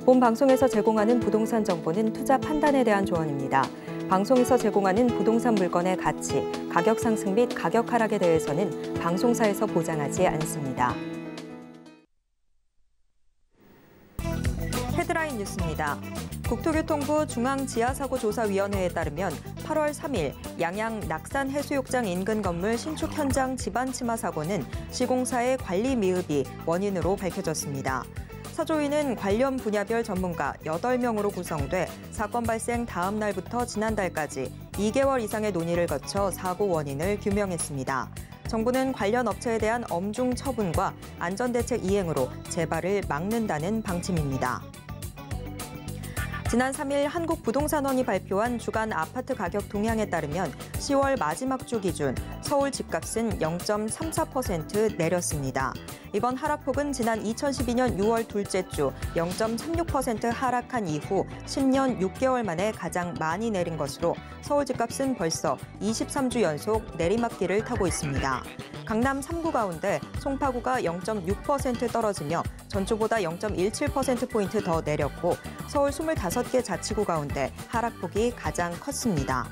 본 방송에서 제공하는 부동산 정보는 투자 판단에 대한 조언입니다. 방송에서 제공하는 부동산 물건의 가치, 가격 상승 및 가격 하락에 대해서는 방송사에서 보장하지 않습니다. 헤드라인 뉴스입니다. 국토교통부 중앙지하사고조사위원회에 따르면 8월 3일 양양 낙산해수욕장 인근 건물 신축 현장 집안 침하 사고는 시공사의 관리 미흡이 원인으로 밝혀졌습니다. 사조위는 관련 분야별 전문가 8명으로 구성돼 사건 발생 다음 날부터 지난달까지 2개월 이상의 논의를 거쳐 사고 원인을 규명했습니다. 정부는 관련 업체에 대한 엄중 처분과 안전대책 이행으로 재발을 막는다는 방침입니다. 지난 3일 한국부동산원이 발표한 주간 아파트 가격 동향에 따르면 10월 마지막 주 기준 서울 집값은 0.34% 내렸습니다. 이번 하락폭은 지난 2012년 6월 둘째 주 0.36% 하락한 이후 10년 6개월 만에 가장 많이 내린 것으로 서울 집값은 벌써 23주 연속 내리막길을 타고 있습니다. 강남 3구 가운데 송파구가 0.6% 떨어지며 전주보다 0.17%포인트 더 내렸고 서울 25개 자치구 가운데 하락폭이 가장 컸습니다.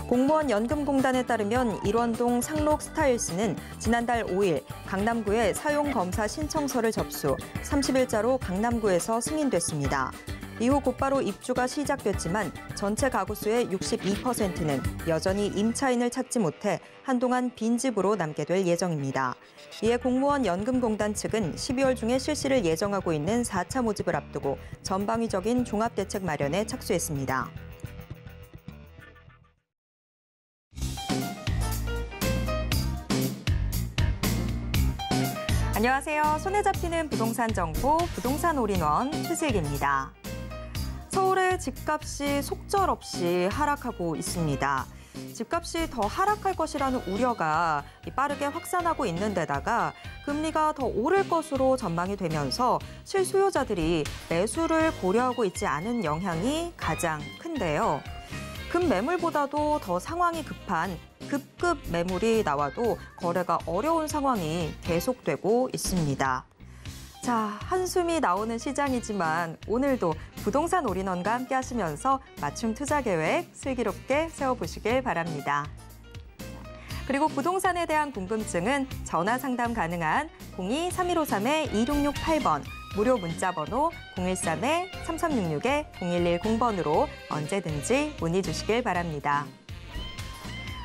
공무원 연금공단에 따르면 일원동 상록 스타일스는 지난달 5일 강남구에 사용검사 신청서를 접수, 30일자로 강남구에서 승인됐습니다. 이후 곧바로 입주가 시작됐지만 전체 가구 수의 62%는 여전히 임차인을 찾지 못해 한동안 빈집으로 남게 될 예정입니다. 이에 공무원 연금공단 측은 12월 중에 실시를 예정하고 있는 4차 모집을 앞두고 전방위적인 종합대책 마련에 착수했습니다. 안녕하세요. 손에 잡히는 부동산 정보, 부동산 올인원 최슬기입니다. 서울의 집값이 속절없이 하락하고 있습니다. 집값이 더 하락할 것이라는 우려가 빠르게 확산하고 있는 데다가 금리가 더 오를 것으로 전망이 되면서 실수요자들이 매수를 고려하고 있지 않은 영향이 가장 큰데요. 급매물보다도 더 상황이 급한 급급 매물이 나와도 거래가 어려운 상황이 계속되고 있습니다. 자, 한숨이 나오는 시장이지만 오늘도 부동산 올인원과 함께 하시면서 맞춤 투자 계획 슬기롭게 세워보시길 바랍니다. 그리고 부동산에 대한 궁금증은 전화 상담 가능한 02-3153-2668번, 무료 문자 번호 013-3366-0110번으로 언제든지 문의 주시길 바랍니다.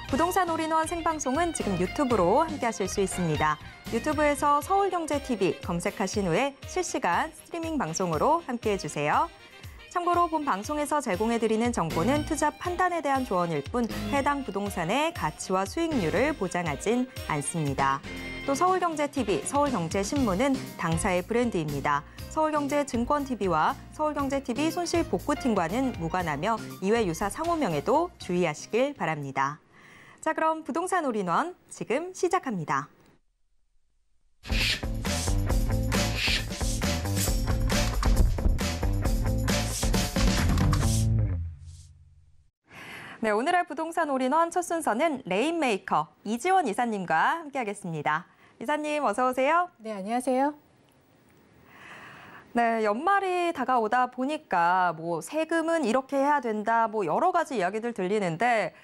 부동산 올인원 생방송은 지금 유튜브로 함께하실 수 있습니다. 유튜브에서 서울경제TV 검색하신 후에 실시간 스트리밍 방송으로 함께해주세요. 참고로 본 방송에서 제공해드리는 정보는 투자 판단에 대한 조언일 뿐 해당 부동산의 가치와 수익률을 보장하진 않습니다. 또 서울경제TV, 서울경제신문은 당사의 브랜드입니다. 서울경제증권TV와 서울경제TV 손실복구팀과는 무관하며 이외 유사 상호명에도 주의하시길 바랍니다. 자, 그럼 부동산 올인원 지금 시작합니다. 네, 오늘의 부동산 올인원 첫 순서는 레인메이커 이지원 이사님과 함께하겠습니다. 이사님 어서 오세요. 네, 안녕하세요. 네, 연말이 다가오다 보니까 세금은 이렇게 해야 된다, 여러 가지 이야기들 들리는데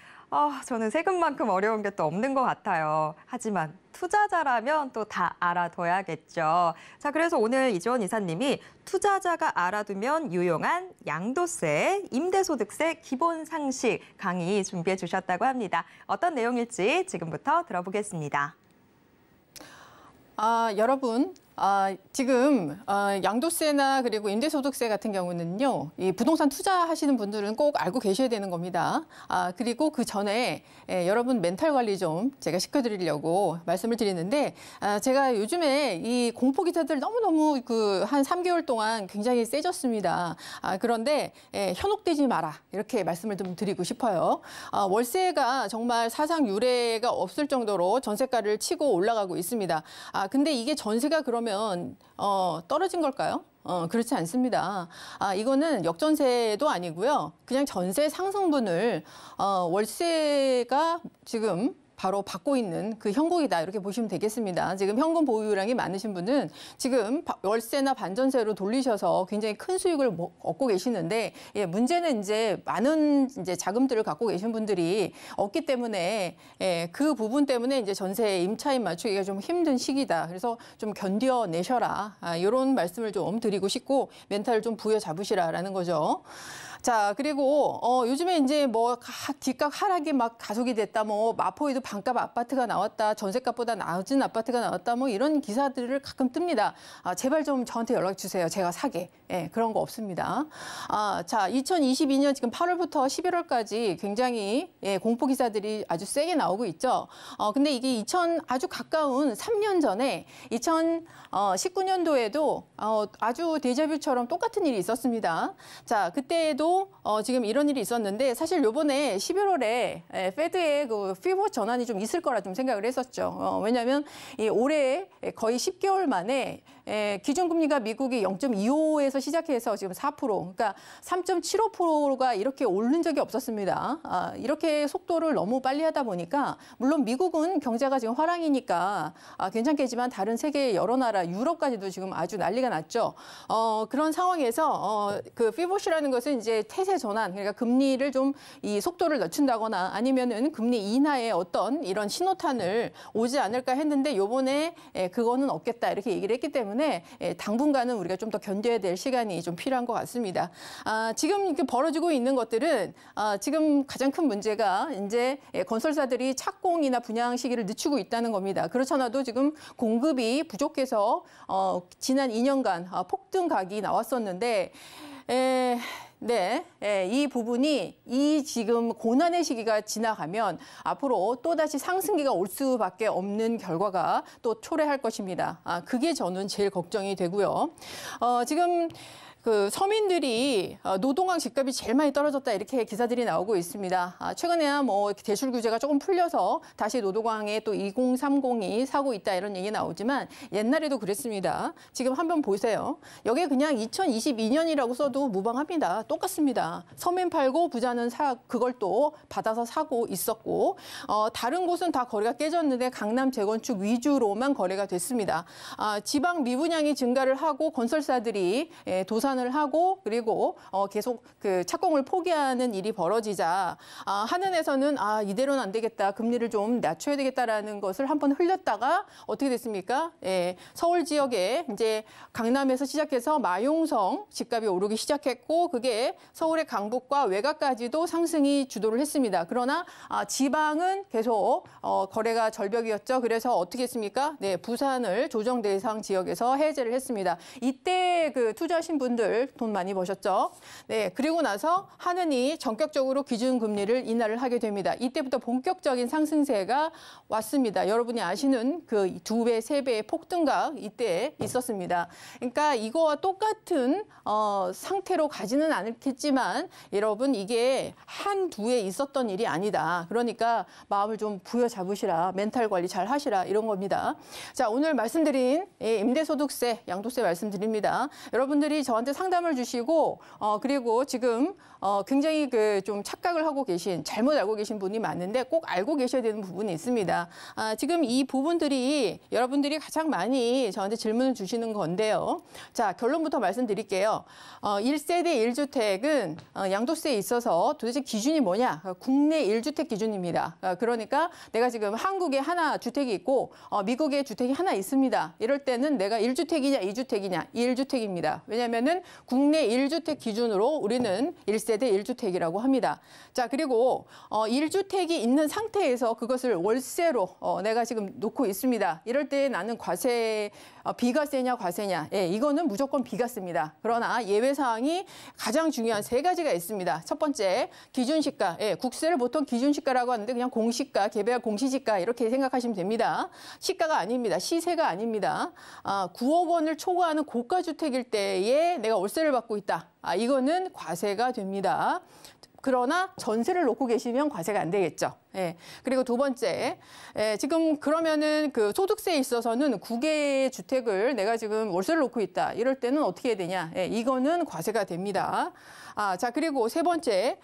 저는 세금만큼 어려운 게 또 없는 것 같아요. 하지만 투자자라면 또 다 알아둬야겠죠. 자, 그래서 오늘 이지원 이사님이 투자자가 알아두면 유용한 양도세, 임대소득세 기본 상식 강의 준비해 주셨다고 합니다. 어떤 내용일지 지금부터 들어보겠습니다. 여러분, 지금 양도세나 그리고 임대소득세 같은 경우는요, 이 부동산 투자하시는 분들은 꼭 알고 계셔야 되는 겁니다. 그리고 그 전에 여러분 멘탈 관리 좀 제가 시켜드리려고 말씀을 드리는데, 제가 요즘에 이 공포 기사들 너무너무 한 3개월 동안 굉장히 세졌습니다. 그런데 현혹되지 마라 이렇게 말씀을 좀 드리고 싶어요. 월세가 정말 사상 유례가 없을 정도로 전세가를 치고 올라가고 있습니다. 근데 이게 전세가 그러면 떨어진 걸까요? 그렇지 않습니다. 이거는 역전세도 아니고요. 그냥 전세 상승분을 월세가 지금 바로 받고 있는 그 형국이다 이렇게 보시면 되겠습니다. 지금 현금 보유량이 많으신 분은 지금 월세나 반전세로 돌리셔서 굉장히 큰 수익을 얻고 계시는데 예, 문제는 이제 많은 이제 자금들을 갖고 계신 분들이 없기 때문에 예, 그 부분 때문에 이제 전세 임차인 맞추기가 좀 힘든 시기다. 그래서 좀 견뎌내셔라. 이런 말씀을 좀 드리고 싶고 멘탈을 좀 부여잡으시라라는 거죠. 자, 그리고 요즘에 이제 뭐 뒷값 하락이 막 가속이 됐다. 뭐 마포에도 반값 아파트가 나왔다. 전세값보다 낮은 아파트가 나왔다. 뭐 이런 기사들을 가끔 뜹니다. 제발 좀 저한테 연락 주세요. 제가 사게. 예, 그런 거 없습니다. 자, 2022년 지금 8월부터 11월까지 굉장히 예, 공포 기사들이 아주 세게 나오고 있죠. 근데 이게 아주 가까운 3년 전에 2019년도에도 아주 데자뷰처럼 똑같은 일이 있었습니다. 자, 그때에도 지금 이런 일이 있었는데 사실 요번에 11월에 페드의 그 피보 전환이 좀 있을 거라 좀 생각을 했었죠. 왜냐하면 올해 거의 10개월 만에 기준금리가 미국이 0.25에서 시작해서 지금 4%, 그러니까 3.75%가 이렇게 오른 적이 없었습니다. 이렇게 속도를 너무 빨리 하다 보니까 물론 미국은 경제가 지금 화랑이니까 괜찮겠지만 다른 세계 여러 나라, 유럽까지도 지금 아주 난리가 났죠. 그런 상황에서 그 피보시라는 것은 이제 태세 전환, 그러니까 금리를 좀 이 속도를 늦춘다거나 아니면은 금리 인하의 어떤 이런 신호탄을 오지 않을까 했는데 요번에 그거는 없겠다 이렇게 얘기를 했기 때문에 당분간은 우리가 좀 더 견뎌야 될 시간이 좀 필요한 것 같습니다. 지금 이렇게 벌어지고 있는 것들은 지금 가장 큰 문제가 이제 건설사들이 착공이나 분양 시기를 늦추고 있다는 겁니다. 그렇잖아도 지금 공급이 부족해서 지난 2년간 폭등각이 나왔었는데 네, 이 부분이 이 지금 고난의 시기가 지나가면 앞으로 또다시 상승기가 올 수밖에 없는 결과가 또 초래할 것입니다. 그게 저는 제일 걱정이 되고요. 지금 그 서민들이 노동왕 집값이 제일 많이 떨어졌다 이렇게 기사들이 나오고 있습니다. 최근에야 뭐 대출 규제가 조금 풀려서 다시 노동왕에 또 2030이 사고 있다 이런 얘기 나오지만 옛날에도 그랬습니다. 지금 한번 보세요. 여기에 그냥 2022년이라고 써도 무방합니다. 똑같습니다. 서민 팔고 부자는 그걸 또 받아서 사고 있었고 다른 곳은 다 거래가 깨졌는데 강남 재건축 위주로만 거래가 됐습니다. 지방 미분양이 증가를 하고 건설사들이 도산을 하고 그리고 계속 그 착공을 포기하는 일이 벌어지자 한은에서는 이대로는 안 되겠다. 금리를 좀 낮춰야 되겠다라는 것을 한번 흘렸다가 어떻게 됐습니까? 서울 지역에 이제 강남에서 시작해서 마용성 집값이 오르기 시작했고 그게 서울의 강북과 외곽까지도 상승이 주도를 했습니다. 그러나 지방은 계속 거래가 절벽이었죠. 그래서 어떻게 했습니까? 네, 부산을 조정 대상 지역에서 해제를 했습니다. 이때 그 투자하신 분들 돈 많이 버셨죠. 네, 그리고 나서 한은이 전격적으로 기준금리를 인하를 하게 됩니다. 이때부터 본격적인 상승세가 왔습니다. 여러분이 아시는 그 2배, 3배의 폭등각 이때 있었습니다. 그러니까 이거와 똑같은 상태로 가지는 않겠지만 여러분 이게 한두 해 있었던 일이 아니다. 그러니까 마음을 좀 부여잡으시라. 멘탈 관리 잘 하시라. 이런 겁니다. 자, 오늘 말씀드린 임대소득세, 양도세 말씀드립니다. 여러분들이 저한테 상담을 주시고 그리고 지금 굉장히 그 좀 착각을 하고 계신 잘못 알고 계신 분이 많은데 꼭 알고 계셔야 되는 부분이 있습니다. 지금 이 부분들이 여러분들이 가장 많이 저한테 질문을 주시는 건데요. 자, 결론부터 말씀드릴게요. 1세대 1주택은 양도세에 있어서 도대체 기준이 뭐냐? 국내 1주택 기준입니다. 그러니까 내가 지금 한국에 하나 주택이 있고 미국에 주택이 하나 있습니다. 이럴 때는 내가 1주택이냐 2주택이냐 1주택입니다. 왜냐하면은 국내 1주택 기준으로 우리는 1세대 1주택이라고 합니다. 자, 그리고 1주택이 있는 상태에서 그것을 월세로 내가 지금 놓고 있습니다. 이럴 때 나는 비과세냐 과세냐. 예, 이거는 무조건 비과세입니다. 그러나 예외사항이 가장 중요한 3가지가 있습니다. 첫 번째, 기준시가. 예, 국세를 보통 기준시가라고 하는데 그냥 공시가, 개별 공시지가 이렇게 생각하시면 됩니다. 시가가 아닙니다. 시세가 아닙니다. 9억 원을 초과하는 고가주택일 때에 내가 월세를 받고 있다. 이거는 과세가 됩니다. 그러나 전세를 놓고 계시면 과세가 안 되겠죠. 예. 그리고 두 번째, 지금 그러면은 그 소득세에 있어서는 9개의 주택을 내가 지금 월세를 놓고 있다. 이럴 때는 어떻게 해야 되냐? 이거는 과세가 됩니다. 자, 그리고 세 번째,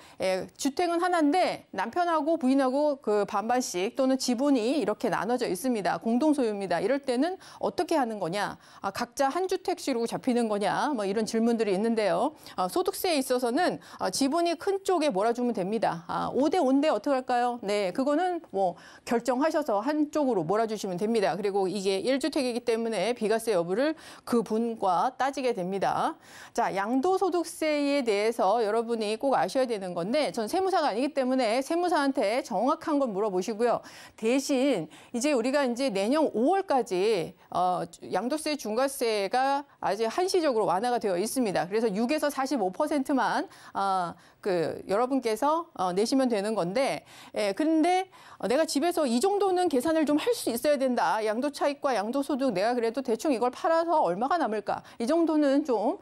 주택은 하나인데 남편하고 부인하고 그 반반씩 또는 지분이 이렇게 나눠져 있습니다. 공동 소유입니다. 이럴 때는 어떻게 하는 거냐? 각자 한 주택씩으로 잡히는 거냐? 뭐 이런 질문들이 있는데요. 소득세에 있어서는 지분이 큰 쪽에 몰아주면 됩니다. 5대 5인데 어떻게 할까요? 네, 그거는 뭐 결정하셔서 한쪽으로 몰아주시면 됩니다. 그리고 이게 1주택이기 때문에 비과세 여부를 그 분과 따지게 됩니다. 자, 양도소득세에 대해서 여러분이 꼭 아셔야 되는 건데 전 세무사가 아니기 때문에 세무사한테 정확한 건 물어보시고요. 대신 이제 우리가 이제 내년 5월까지 양도세 중과세가 아직 한시적으로 완화가 되어 있습니다. 그래서 6에서 45%만 여러분께서 내시면 되는 건데, 그런데 내가 집에서 이 정도는 계산을 좀 할 수 있어야 된다. 양도차익과 양도소득 내가 그래도 대충 이걸 팔아서 얼마가 남을까? 이 정도는 좀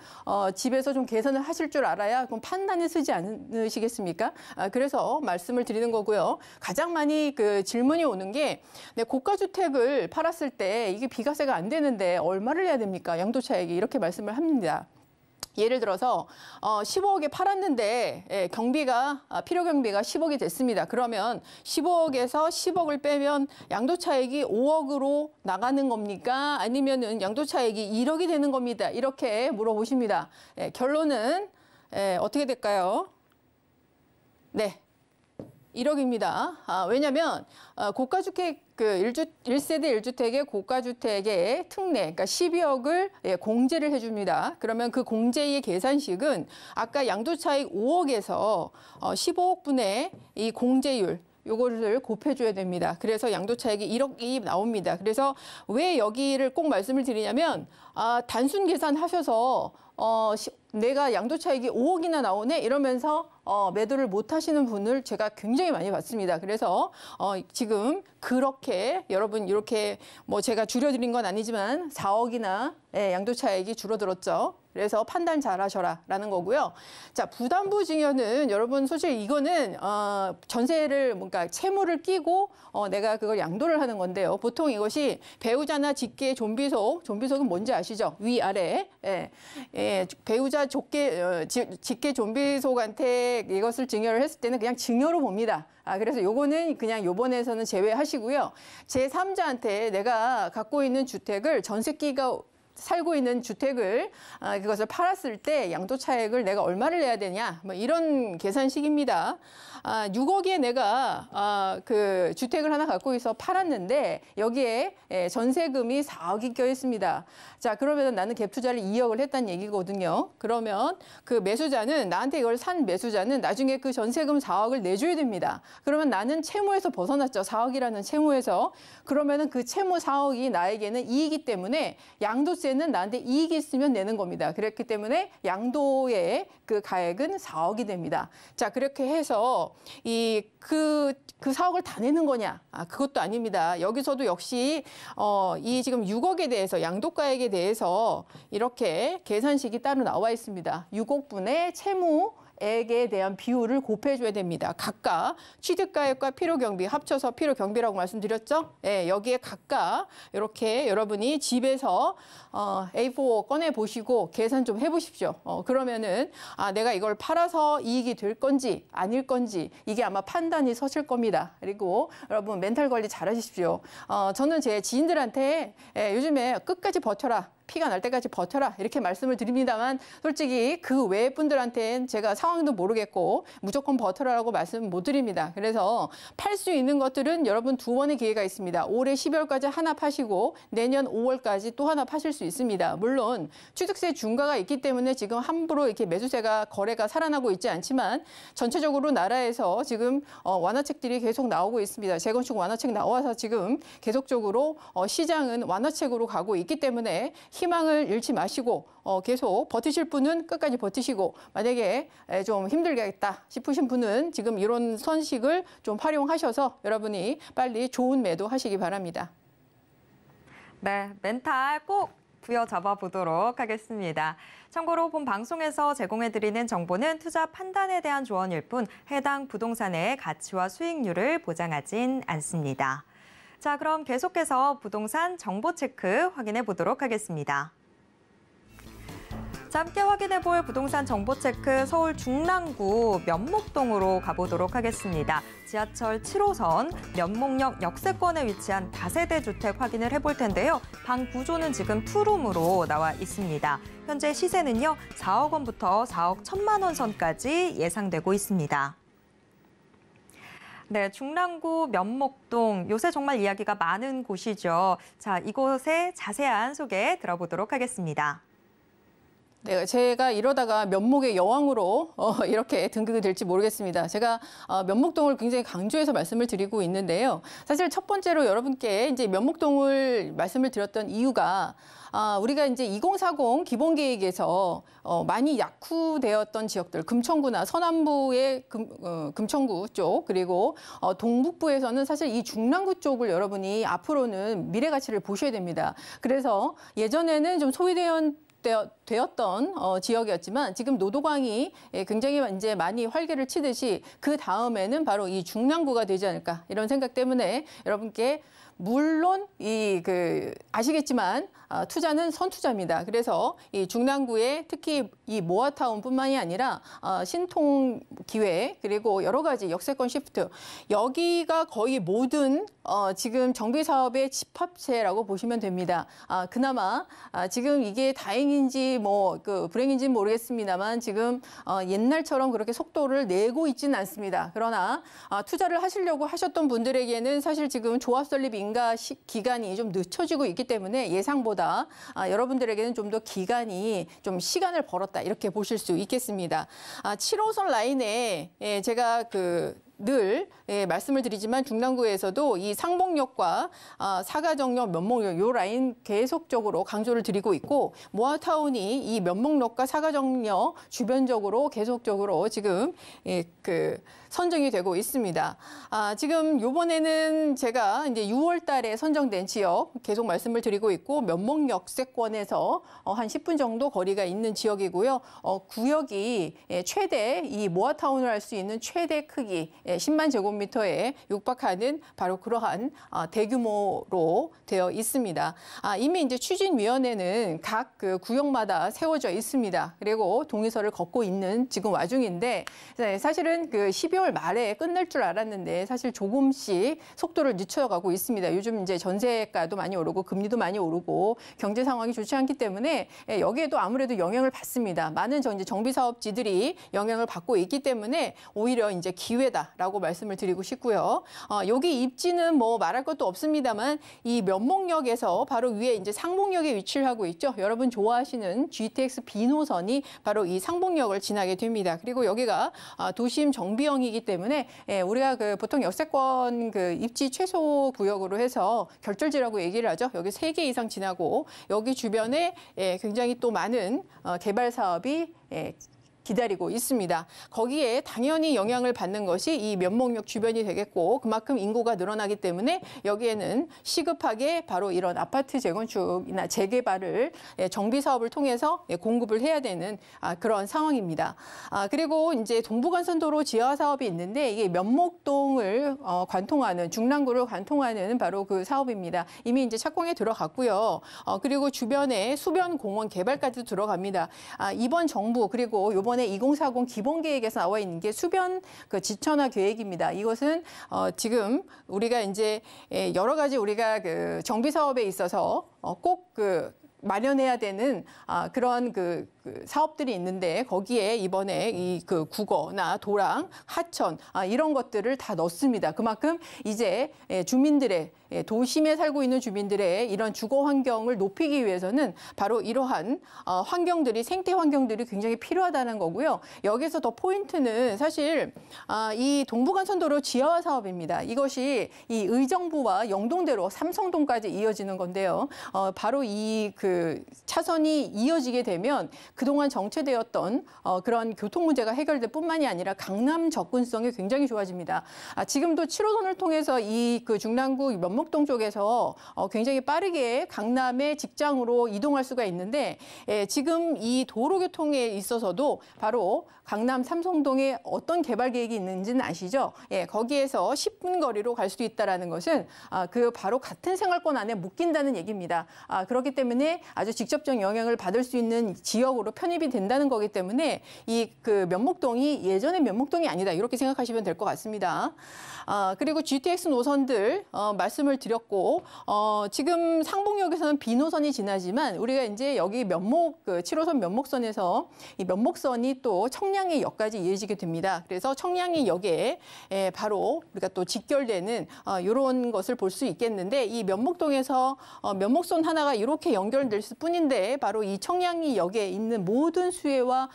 집에서 좀 계산을 하실 줄 알아야 그럼 판단이 서지 않으시겠습니까? 그래서 말씀을 드리는 거고요. 가장 많이 그 질문이 오는 게 고가주택을 팔았을 때 이게 비과세가 안 되는데 얼마를 내야 됩니까? 양도차익이 이렇게 말씀을 합니다. 예를 들어서 15억에 팔았는데 필요 경비가 10억이 됐습니다. 그러면 15억에서 10억을 빼면 양도차익이 5억으로 나가는 겁니까? 아니면은 양도차익이 1억이 되는 겁니다. 이렇게 물어보십니다. 결론은 어떻게 될까요? 네. 1억입니다. 왜냐하면 고가주택 1세대 1주택의 고가주택의 특례, 그러니까 12억을 공제를 해줍니다. 그러면 그 공제의 계산식은 아까 양도차익 5억에서 15억분의 이 공제율, 요거를 곱해줘야 됩니다. 그래서 양도차익이 1억이 나옵니다. 그래서 왜 여기를 꼭 말씀을 드리냐면 단순 계산하셔서 내가 양도차익이 5억이나 나오네 이러면서 매도를 못 하시는 분을 제가 굉장히 많이 봤습니다. 그래서 지금 그렇게 여러분 이렇게 뭐 제가 줄여드린 건 아니지만 4억이나 양도차익이 줄어들었죠. 그래서 판단 잘 하셔라라는 거고요. 자, 부담부 증여는 여러분 솔직히 이거는 전세를 뭔가 채무를 끼고 내가 그걸 양도를 하는 건데요. 보통 이것이 배우자나 직계 좀비속은 뭔지 아시죠? 위아래. 배우자 직계 좀비속한테 이것을 증여를 했을 때는 그냥 증여로 봅니다. 그래서 요거는 그냥 요번에서는 제외하시고요. 제3자한테 내가 갖고 있는 주택을 전세기가 살고 있는 주택을 그것을 팔았을 때 양도차익을 내가 얼마를 내야 되냐 뭐 이런 계산식입니다. 6억에 내가 그 주택을 하나 갖고 있어 팔았는데 여기에 전세금이 4억이 껴 있습니다. 자, 그러면 나는 갭 투자를 2억을 했다는 얘기거든요. 그러면 그 매수자는 나한테 이걸 산 매수자는 나중에 그 전세금 4억을 내줘야 됩니다. 그러면 나는 채무에서 벗어났죠. 4억이라는 채무에서. 그러면은 그 채무 4억이 나에게는 이익이 때문에 양도세는 나한테 이익이 있으면 내는 겁니다. 그렇기 때문에 양도의 그 가액은 4억이 됩니다. 자, 그렇게 해서 그 4억을 다 내는 거냐? 그것도 아닙니다. 여기서도 역시 이 지금 6억에 대해서 양도가액에 대해서 이렇게 계산식이 따로 나와 있습니다. 6억분의 채무액에 대한 비율을 곱해줘야 됩니다. 각각 취득가액과 필요경비 합쳐서 필요경비라고 말씀드렸죠? 여기에 각각 이렇게 여러분이 집에서 A4 꺼내 보시고 계산 좀 해보십시오. 그러면은 내가 이걸 팔아서 이익이 될 건지 아닐 건지 이게 아마 판단이 서실 겁니다. 그리고 여러분 멘탈 관리 잘 하십시오. 저는 제 지인들한테 요즘에 끝까지 버텨라. 피가 날 때까지 버텨라 이렇게 말씀을 드립니다만 솔직히 그 외의 분들한테는 제가 상황도 모르겠고 무조건 버텨라라고 말씀 못 드립니다. 그래서 팔 수 있는 것들은 여러분 2번의 기회가 있습니다. 올해 12월까지 하나 파시고 내년 5월까지 또 하나 파실 수 있습니다. 물론 취득세 중과가 있기 때문에 지금 함부로 이렇게 매수세가 거래가 살아나고 있지 않지만 전체적으로 나라에서 지금 완화책들이 계속 나오고 있습니다. 재건축 완화책 나와서 지금 계속적으로 시장은 완화책으로 가고 있기 때문에 희망을 잃지 마시고 계속 버티실 분은 끝까지 버티시고 만약에 좀 힘들겠다 싶으신 분은 지금 이런 선식을 좀 활용하셔서 여러분이 빨리 좋은 매도 하시기 바랍니다. 네, 멘탈 꼭 부여잡아 보도록 하겠습니다. 참고로 본 방송에서 제공해드리는 정보는 투자 판단에 대한 조언일 뿐 해당 부동산의 가치와 수익률을 보장하진 않습니다. 자, 그럼 계속해서 부동산 정보 체크 확인해 보도록 하겠습니다. 자, 함께 확인해 볼 부동산 정보 체크 서울 중랑구 면목동으로 가보도록 하겠습니다. 지하철 7호선 면목역 역세권에 위치한 다세대 주택 확인을 해볼 텐데요. 방 구조는 지금 투룸으로 나와 있습니다. 현재 시세는요, 4억 원부터 4억 1천만 원 선까지 예상되고 있습니다. 네, 중랑구 면목동, 요새 정말 이야기가 많은 곳이죠. 자, 이곳의 자세한 소개 들어보도록 하겠습니다. 네, 제가 이러다가 면목의 여왕으로 이렇게 등극이 될지 모르겠습니다. 제가 면목동을 굉장히 강조해서 말씀을 드리고 있는데요. 사실 첫 번째로 여러분께 이제 면목동을 말씀을 드렸던 이유가 우리가 이제 2040 기본계획에서 많이 약후되었던 지역들, 금천구나 서남부의 금천구 쪽, 그리고 동북부에서는 사실 이 중랑구 쪽을 여러분이 앞으로는 미래 가치를 보셔야 됩니다. 그래서 예전에는 좀 되었던 지역이었지만 지금 노도광이 굉장히 이제 많이 활개를 치듯이 그 다음에는 바로 이 중랑구가 되지 않을까 이런 생각 때문에 여러분께 물론 아시겠지만 투자는 선투자입니다. 그래서 이 중랑구에 특히 이 모아타운뿐만이 아니라 신통 기회 그리고 여러 가지 역세권 시프트 여기가 거의 모든 지금 정비 사업의 집합체라고 보시면 됩니다. 그나마 지금 이게 다행인지 불행인지는 모르겠습니다만 지금 옛날처럼 그렇게 속도를 내고 있지는 않습니다. 그러나 투자를 하시려고 하셨던 분들에게는 사실 지금 조합 설립 인가 기간이 좀 늦춰지고 있기 때문에 예상보다 여러분들에게는 좀 더 기간이 좀 시간을 벌었다 이렇게 보실 수 있겠습니다. 7호선 라인에 제가 늘 말씀을 드리지만 중랑구에서도 이 상봉역과 사가정역, 면목역 이 라인 계속적으로 강조를 드리고 있고 모아타운이 이 면목역과 사가정역 주변적으로 계속적으로 지금 선정이 되고 있습니다. 지금 이번에는 제가 이제 6월 달에 선정된 지역 계속 말씀을 드리고 있고 면목 역세권에서 한 10분 정도 거리가 있는 지역이고요. 구역이 최대 이 모아타운을 할 수 있는 최대 크기 10만 제곱미터에 육박하는 바로 그러한 대규모로 되어 있습니다. 이미 이제 추진위원회는 각 구역마다 세워져 있습니다. 그리고 동의서를 걷고 있는 지금 와중인데 사실은 12월 말에 끝날 줄 알았는데 사실 조금씩 속도를 늦춰가고 있습니다. 요즘 이제 전세가도 많이 오르고 금리도 많이 오르고 경제 상황이 좋지 않기 때문에 여기에도 아무래도 영향을 받습니다. 많은 이제 정비 사업지들이 영향을 받고 있기 때문에 오히려 이제 기회다라고 말씀을 드리고 싶고요. 여기 입지는 말할 것도 없습니다만 이 면목역에서 바로 위에 이제 상봉역에 위치를 하고 있죠. 여러분 좋아하시는 GTX B노선이 바로 이 상봉역을 지나게 됩니다. 그리고 여기가 도심 정비형이기 때문에 우리가 보통 역세권 입지 최소 구역으로 해서 결절지라고 얘기를 하죠. 여기 3개 이상 지나고 여기 주변에 굉장히 또 많은 개발 사업이 기다리고 있습니다. 거기에 당연히 영향을 받는 것이 이 면목역 주변이 되겠고 그만큼 인구가 늘어나기 때문에 여기에는 시급하게 바로 이런 아파트 재건축이나 재개발을 정비 사업을 통해서 공급을 해야 되는 그런 상황입니다. 그리고 이제 동부간선도로 지하 사업이 있는데 이게 면목동을 관통하는 중랑구를 관통하는 바로 그 사업입니다. 이미 이제 착공에 들어갔고요. 그리고 주변에 수변 공원 개발까지도 들어갑니다. 이번 정부 그리고 이번 2040 기본계획에서 나와 있는 게 수변 지천화 계획입니다. 이것은 지금 우리가 이제 여러 가지 우리가 정비 사업에 있어서 꼭 마련해야 되는 그런 사업들이 있는데 거기에 이번에 이 국어나 도랑, 하천 이런 것들을 다 넣습니다. 그만큼 이제 주민들의 도심에 살고 있는 주민들의 이런 주거 환경을 높이기 위해서는 바로 이러한 환경들이 생태 환경들이 굉장히 필요하다는 거고요. 여기서 더 포인트는 사실 이 동부간선도로 지하화 사업입니다. 이것이 이 의정부와 영동대로 삼성동까지 이어지는 건데요. 바로 이 차선이 이어지게 되면 그동안 정체되었던 그런 교통 문제가 해결될 뿐만이 아니라 강남 접근성이 굉장히 좋아집니다. 지금도 7호선을 통해서 이 그 중랑구 면목동 쪽에서 굉장히 빠르게 강남의 직장으로 이동할 수가 있는데 지금 이 도로교통에 있어서도 바로 강남 삼성동에 어떤 개발 계획이 있는지는 아시죠? 거기에서 10분 거리로 갈 수 있다는 것은 그 바로 같은 생활권 안에 묶인다는 얘기입니다. 그렇기 때문에 아주 직접적 영향을 받을 수 있는 지역으로 편입이 된다는 거기 때문에 이 그 면목동이 예전의 면목동이 아니다 이렇게 생각하시면 될 것 같습니다. 그리고 GTX 노선들 말씀을 드렸고 지금 상봉역에서는 B노선이 지나지만 우리가 이제 여기 면목 그 7호선 면목선에서 이 면목선이 또 청량리 역까지 이어지게 됩니다. 그래서 청량리 역에 바로 우리가 또 직결되는 이런 것을 볼 수 있겠는데 이 면목동에서 면목선 하나가 이렇게 연결될 뿐인데 바로 이 청량리 역에 있는 모든 수혜와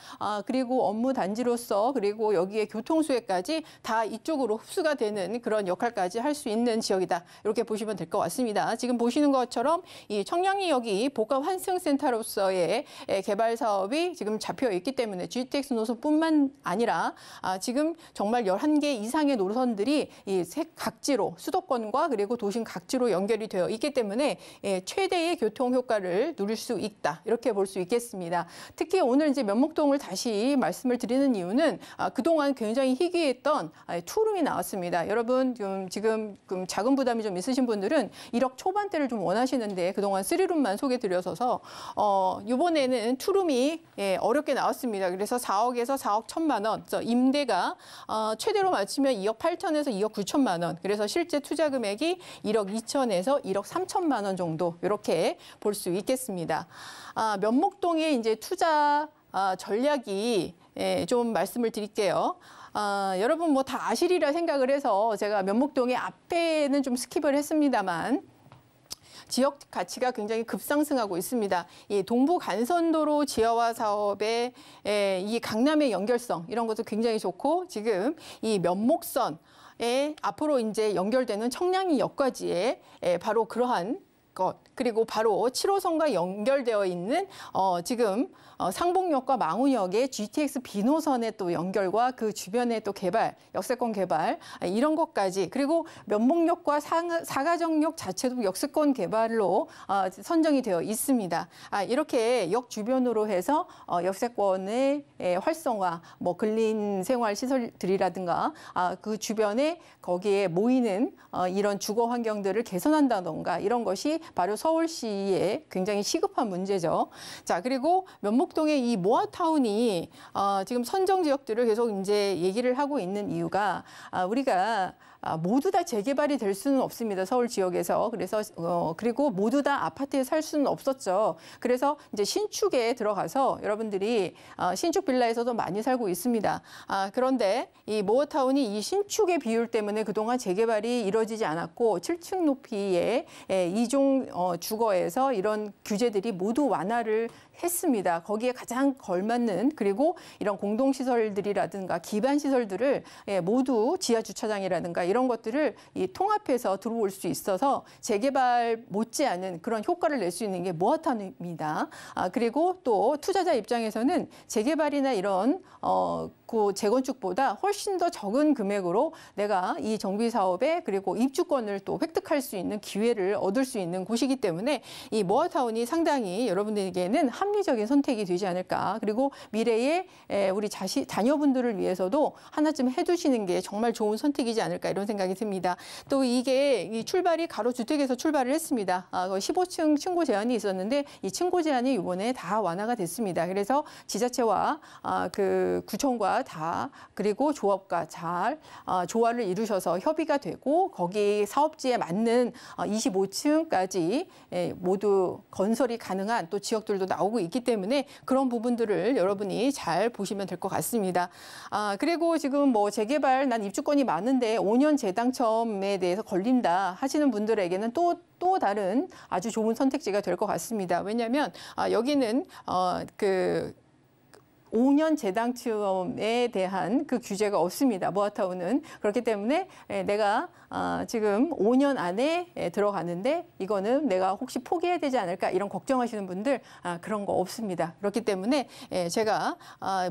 그리고 업무 단지로서 그리고 여기에 교통 수혜까지 다 이쪽으로 흡수가 되는 그런 역할까지 할 수 있는 지역이다. 이렇게 보시면 될 것 같습니다. 지금 보시는 것처럼 이 청량리역이 복합 환승센터로서의 개발 사업이 지금 잡혀 있기 때문에 GTX 노선뿐만 아니라 지금 정말 11개 이상의 노선들이 이 각지로 수도권과 그리고 도심 각지로 연결이 되어 있기 때문에 최대의 교통 효과를 누릴 수 있다. 이렇게 볼 수 있겠습니다. 특히 오늘 이제 면목동을 다시 말씀을 드리는 이유는 그동안 굉장히 희귀했던 투룸이 나왔습니다. 여러분 지금 자금 부담이 좀 있으신 분들은 1억 초반대를 좀 원하시는데 그동안 3룸만 소개드려서 이번에는 투룸이 어렵게 나왔습니다. 그래서 4억에서 4억 1천만 원, 임대가 최대로 맞추면 2억 8천에서 2억 9천만 원. 그래서 실제 투자 금액이 1억 2천에서 1억 3천만 원 정도 이렇게 볼 수 있겠습니다. 면목동의 이제 투자 전략이 좀 말씀을 드릴게요. 여러분 뭐 다 아시리라 생각을 해서 제가 면목동의 앞에는 좀 스킵을 했습니다만 지역 가치가 굉장히 급상승하고 있습니다. 이 동부 간선도로 지하화 사업의 이 강남의 연결성 이런 것도 굉장히 좋고 지금 이 면목선에 앞으로 이제 연결되는 청량리역까지의 바로 그러한 것 그리고 바로 7호선과 연결되어 있는 지금 상봉역과 망우역의 GTX B노선의 또 연결과 그 주변의 또 개발, 역세권 개발 이런 것까지 그리고 면목역과 사가정역 자체도 역세권 개발로 선정이 되어 있습니다. 이렇게 역 주변으로 해서 역세권의 활성화, 뭐 근린 생활 시설들이라든가 그 주변에 거기에 모이는 이런 주거 환경들을 개선한다던가 이런 것이 바로 서울시의 굉장히 시급한 문제죠. 자, 그리고 면목동의 이 모아타운이 지금 선정 지역들을 계속 이제 얘기를 하고 있는 이유가 우리가 모두 다 재개발이 될 수는 없습니다. 서울 지역에서. 그래서 그리고 모두 다 아파트에 살 수는 없었죠. 그래서 이제 신축에 들어가서 여러분들이 신축 빌라에서도 많이 살고 있습니다. 그런데 이 모어타운이 이 신축의 비율 때문에 그동안 재개발이 이루어지지 않았고 7층 높이의 이종 주거에서 이런 규제들이 모두 완화를 했습니다. 거기에 가장 걸맞는 그리고 이런 공동시설들이라든가 기반시설들을 모두 지하주차장이라든가 이런 것들을 통합해서 들어올 수 있어서 재개발 못지않은 그런 효과를 낼 수 있는 게 모아타운입니다. 그리고 또 투자자 입장에서는 재개발이나 이런 그 재건축보다 훨씬 더 적은 금액으로 내가 이 정비 사업에 그리고 입주권을 또 획득할 수 있는 기회를 얻을 수 있는 곳이기 때문에 이 모아타운이 상당히 여러분들에게는 합리적인 선택이 되지 않을까. 그리고 미래에 우리 자녀분들을 위해서도 하나쯤 해두시는 게 정말 좋은 선택이지 않을까 이런 생각이 듭니다. 또 이게 이 출발이 가로주택에서 출발을 했습니다. 15층 층고 제한이 있었는데 이 층고 제한이 이번에 다 완화가 됐습니다. 그래서 지자체와 그 구청과 다 그리고 조합과 잘 조화를 이루셔서 협의가 되고 거기 사업지에 맞는 25층까지 모두 건설이 가능한 또 지역들도 나오고 있기 때문에 그런 부분들을 여러분이 잘 보시면 될 것 같습니다. 그리고 지금 뭐 재개발 난 입주권이 많은데 5년 재당첨에 대해서 걸린다 하시는 분들에게는 또 다른 아주 좋은 선택지가 될 것 같습니다. 왜냐하면 여기는 5년 재당첨에 대한 그 규제가 없습니다. 모아타운은. 그렇기 때문에 내가 지금 5년 안에 들어가는데 이거는 내가 혹시 포기해야 되지 않을까 이런 걱정하시는 분들 그런 거 없습니다. 그렇기 때문에 제가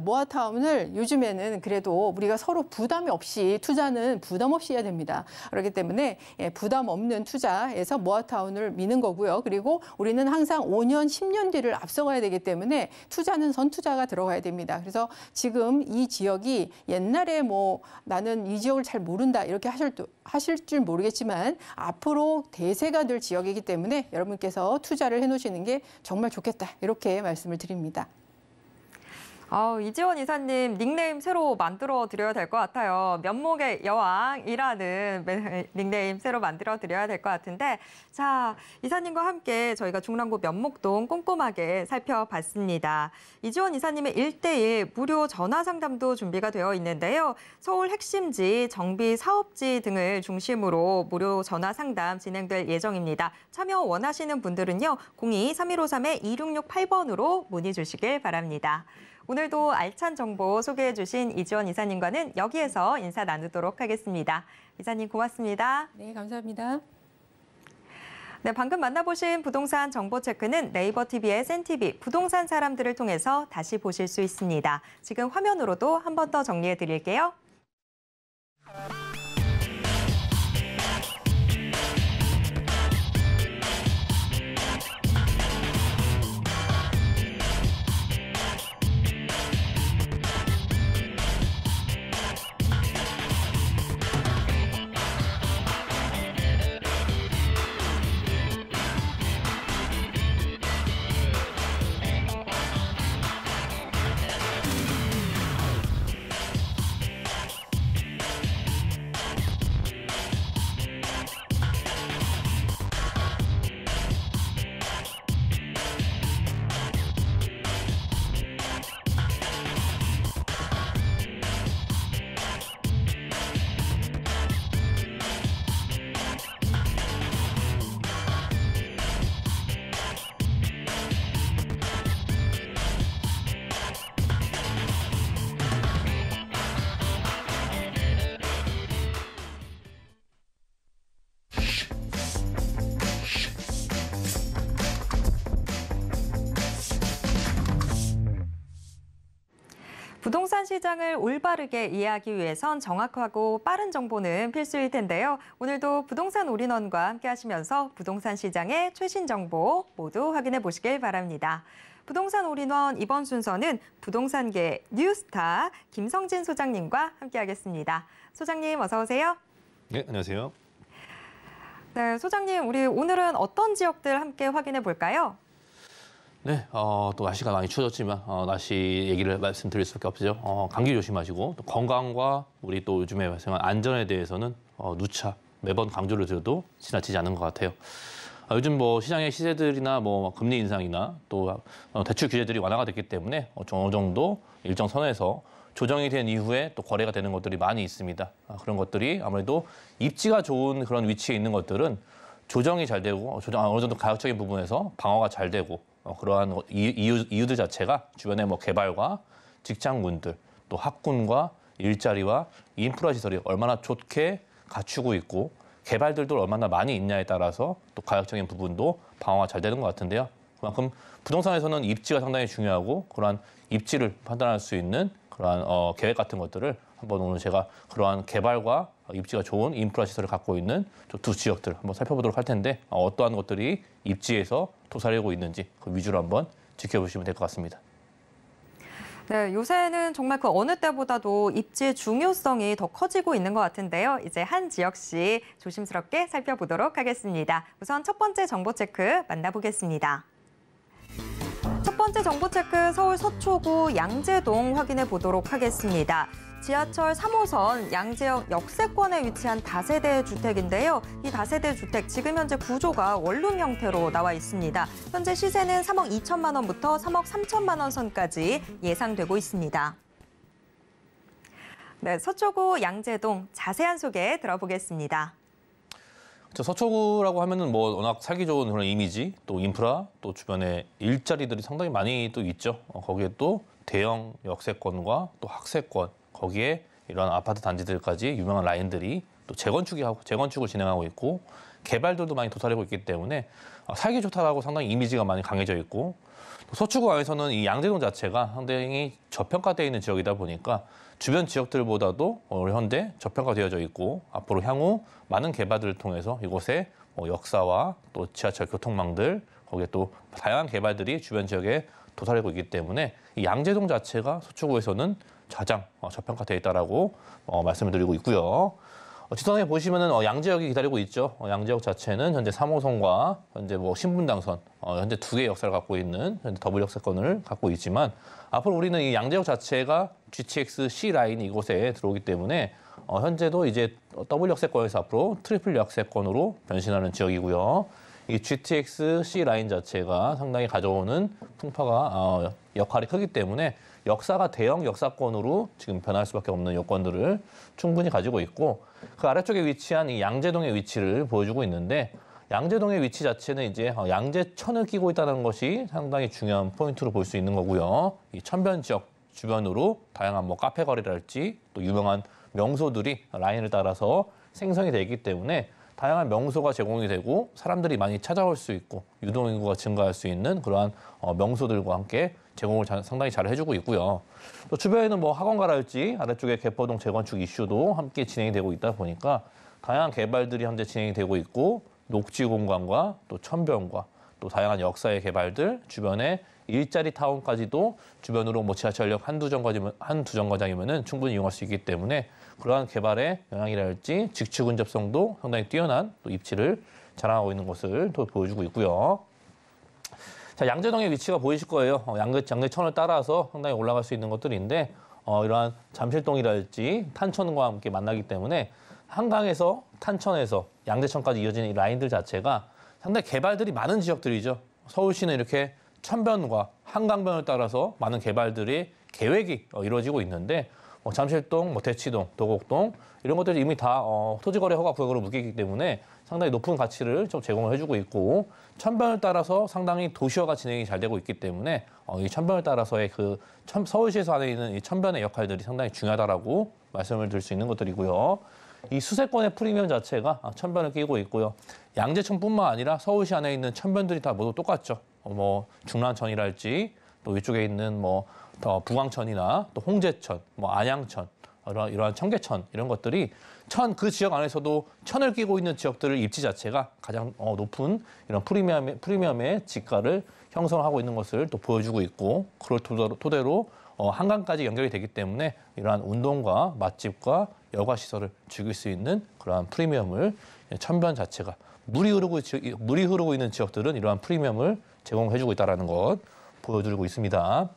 모아타운을 요즘에는 그래도 우리가 서로 부담이 없이 투자는 부담 없이 해야 됩니다. 그렇기 때문에 부담 없는 투자에서 모아타운을 미는 거고요. 그리고 우리는 항상 5년, 10년 뒤를 앞서가야 되기 때문에 투자는 선투자가 들어가야 됩니다. 그래서 지금 이 지역이 옛날에 뭐 나는 이 지역을 잘 모른다 이렇게 하실 줄 모르겠지만 앞으로 대세가 될 지역이기 때문에 여러분께서 투자를 해놓으시는 게 정말 좋겠다 이렇게 말씀을 드립니다. 이지원 이사님 닉네임 새로 만들어 드려야 될 것 같아요. 면목의 여왕이라는 닉네임 새로 만들어 드려야 될 것 같은데, 자, 이사님과 함께 저희가 중랑구 면목동 꼼꼼하게 살펴봤습니다. 이지원 이사님의 1:1 무료 전화 상담도 준비가 되어 있는데요. 서울 핵심지, 정비 사업지 등을 중심으로 무료 전화 상담 진행될 예정입니다. 참여 원하시는 분들은요, 02-3153-2668번으로 문의 주시길 바랍니다. 오늘도 알찬 정보 소개해 주신 이지원 이사님과는 여기에서 인사 나누도록 하겠습니다. 이사님 고맙습니다. 네, 감사합니다. 네, 방금 만나보신 부동산 정보체크는 네이버 TV의 센TV 부동산 사람들을 통해서 다시 보실 수 있습니다. 지금 화면으로도 한 번 더 정리해 드릴게요. 부동산 시장을 올바르게 이해하기 위해선 정확하고 빠른 정보는 필수일 텐데요. 오늘도 부동산 올인원과 함께 하시면서 부동산 시장의 최신 정보 모두 확인해 보시길 바랍니다. 부동산 올인원 이번 순서는 부동산계 뉴스타 김성진 소장님과 함께하겠습니다. 소장님 어서 오세요. 네, 안녕하세요. 네, 소장님 우리 오늘은 어떤 지역들 함께 확인해 볼까요? 네, 또 날씨가 많이 추워졌지만 날씨 얘기를 말씀드릴 수밖에 없죠. 감기 조심하시고 또 건강과 우리 또 요즘에 발생한 안전에 대해서는 누차 매번 강조를 드려도 지나치지 않은 것 같아요. 요즘 뭐 시장의 시세들이나 뭐 금리 인상이나 또 대출 규제들이 완화가 됐기 때문에 어느 정도 일정 선에서 조정이 된 이후에 또 거래가 되는 것들이 많이 있습니다. 그런 것들이 아무래도 입지가 좋은 그런 위치에 있는 것들은 조정이 잘 되고 어느 정도 가격적인 부분에서 방어가 잘 되고 그러한 이유들 자체가 주변의 뭐 개발과 직장군들 또 학군과 일자리와 인프라 시설이 얼마나 좋게 갖추고 있고 개발들도 얼마나 많이 있냐에 따라서 또 가격적인 부분도 방어가 잘 되는 것 같은데요. 그만큼 부동산에서는 입지가 상당히 중요하고 그러한 입지를 판단할 수 있는 그러한 계획 같은 것들을 한번 오늘 제가 그러한 개발과 입지가 좋은 인프라 시설을 갖고 있는 두 지역들 한번 살펴보도록 할 텐데 어떠한 것들이 입지에서 도사리고 있는지 그 위주로 한번 지켜보시면 될 것 같습니다. 네, 요새는 정말 그 어느 때보다도 입지의 중요성이 더 커지고 있는 것 같은데요. 이제 한 지역씩 조심스럽게 살펴보도록 하겠습니다. 우선 첫 번째 정보 체크 만나보겠습니다. 첫 번째 정보 체크 서울 서초구 양재동 확인해 보도록 하겠습니다. 지하철 3호선 양재역 역세권에 위치한 다세대 주택인데요. 이 다세대 주택 지금 현재 구조가 원룸 형태로 나와 있습니다. 현재 시세는 3억 2천만 원부터 3억 3천만 원 선까지 예상되고 있습니다. 네, 서초구 양재동 자세한 소개 들어보겠습니다. 저 서초구라고 하면은 뭐 워낙 살기 좋은 그런 이미지, 또 인프라, 또 주변에 일자리들이 상당히 많이 또 있죠. 거기에 또 대형 역세권과 또 학세권, 거기에 이런 아파트 단지들까지 유명한 라인들이 또 재건축을 진행하고 있고 개발들도 많이 도사리고 있기 때문에 살기 좋다라고 상당히 이미지가 많이 강해져 있고 또 서초구 안에서는 이 양재동 자체가 상당히 저평가되어 있는 지역이다 보니까 주변 지역들보다도 현재 저평가되어져 있고 앞으로 향후 많은 개발들을 통해서 이곳에 역사와 또 지하철 교통망들 거기에 또 다양한 개발들이 주변 지역에 도사리고 있기 때문에 이 양재동 자체가 서초구에서는 가장 저평가되어 있다라고 말씀을 드리고 있고요. 뒷선에 보시면은 양재역이 기다리고 있죠. 양재역 자체는 현재 3호선과 현재 뭐 신분당선 현재 두 개의 역사를 갖고 있는 현재 더블 역세권을 갖고 있지만 앞으로 우리는 이 양재역 자체가 GTX C 라인이 이곳에 들어오기 때문에 현재도 이제 더블 역세권에서 앞으로 트리플 역세권으로 변신하는 지역이고요. 이 GTX C 라인 자체가 상당히 가져오는 풍파가 역할이 크기 때문에 역사가 대형 역사권으로 지금 변할 수밖에 없는 요건들을 충분히 가지고 있고 그 아래쪽에 위치한 이 양재동의 위치를 보여주고 있는데 양재동의 위치 자체는 이제 양재천을 끼고 있다는 것이 상당히 중요한 포인트로 볼 수 있는 거고요. 이 천변 지역 주변으로 다양한 뭐 카페 거리랄지 또 유명한 명소들이 라인을 따라서 생성이 되기 때문에 다양한 명소가 제공이 되고 사람들이 많이 찾아올 수 있고 유동인구가 증가할 수 있는 그러한 명소들과 함께 제공을 상당히 잘 해주고 있고요. 또 주변에는 뭐 학원가랄지 아래쪽에 개포동 재건축 이슈도 함께 진행이 되고 있다 보니까 다양한 개발들이 현재 진행이 되고 있고 녹지 공간과 또 천변과 또 다양한 역사의 개발들 주변에 일자리 타운까지도 주변으로 뭐 지하철역 한두 정거장이면은 충분히 이용할 수 있기 때문에 그러한 개발의 영향이랄지 직추 근접성도 상당히 뛰어난 또 입지를 자랑하고 있는 것을 또 보여주고 있고요. 자, 양재동의 위치가 보이실 거예요. 양재천을 따라서 상당히 올라갈 수 있는 것들인데 이러한 잠실동이랄지 탄천과 함께 만나기 때문에 한강에서 탄천에서 양재천까지 이어지는 이 라인들 자체가 상당히 개발들이 많은 지역들이죠. 서울시는 이렇게 천변과 한강변을 따라서 많은 개발들이 계획이 이루어지고 있는데 잠실동, 대치동, 도곡동 이런 것들이 이미 다 토지거래 허가 구역으로 묶이기 때문에 상당히 높은 가치를 좀 제공을 해주고 있고 천변을 따라서 상당히 도시화가 진행이 잘 되고 있기 때문에 이 천변을 따라서의 서울시에서 안에 있는 이 천변의 역할들이 상당히 중요하다라고 말씀을 드릴 수 있는 것들이고요. 이 수세권의 프리미엄 자체가 천변을 끼고 있고요. 양재천뿐만 아니라 서울시 안에 있는 천변들이 다 모두 똑같죠. 뭐 중랑천이랄지 또 위쪽에 있는 뭐 부광천이나 또 홍제천, 뭐 안양천, 이러한 청계천 이런 것들이 그 지역 안에서도 천을 끼고 있는 지역들의 입지 자체가 가장 높은 이런 프리미엄의 지가를 형성하고 있는 것을 또 보여주고 있고 그걸 토대로 한강까지 연결이 되기 때문에 이러한 운동과 맛집과 여가 시설을 즐길 수 있는 그러한 프리미엄을 천변 자체가 물이 흐르고 있는 지역들은 이러한 프리미엄을 제공해주고 있다는 것 보여드리고 있습니다.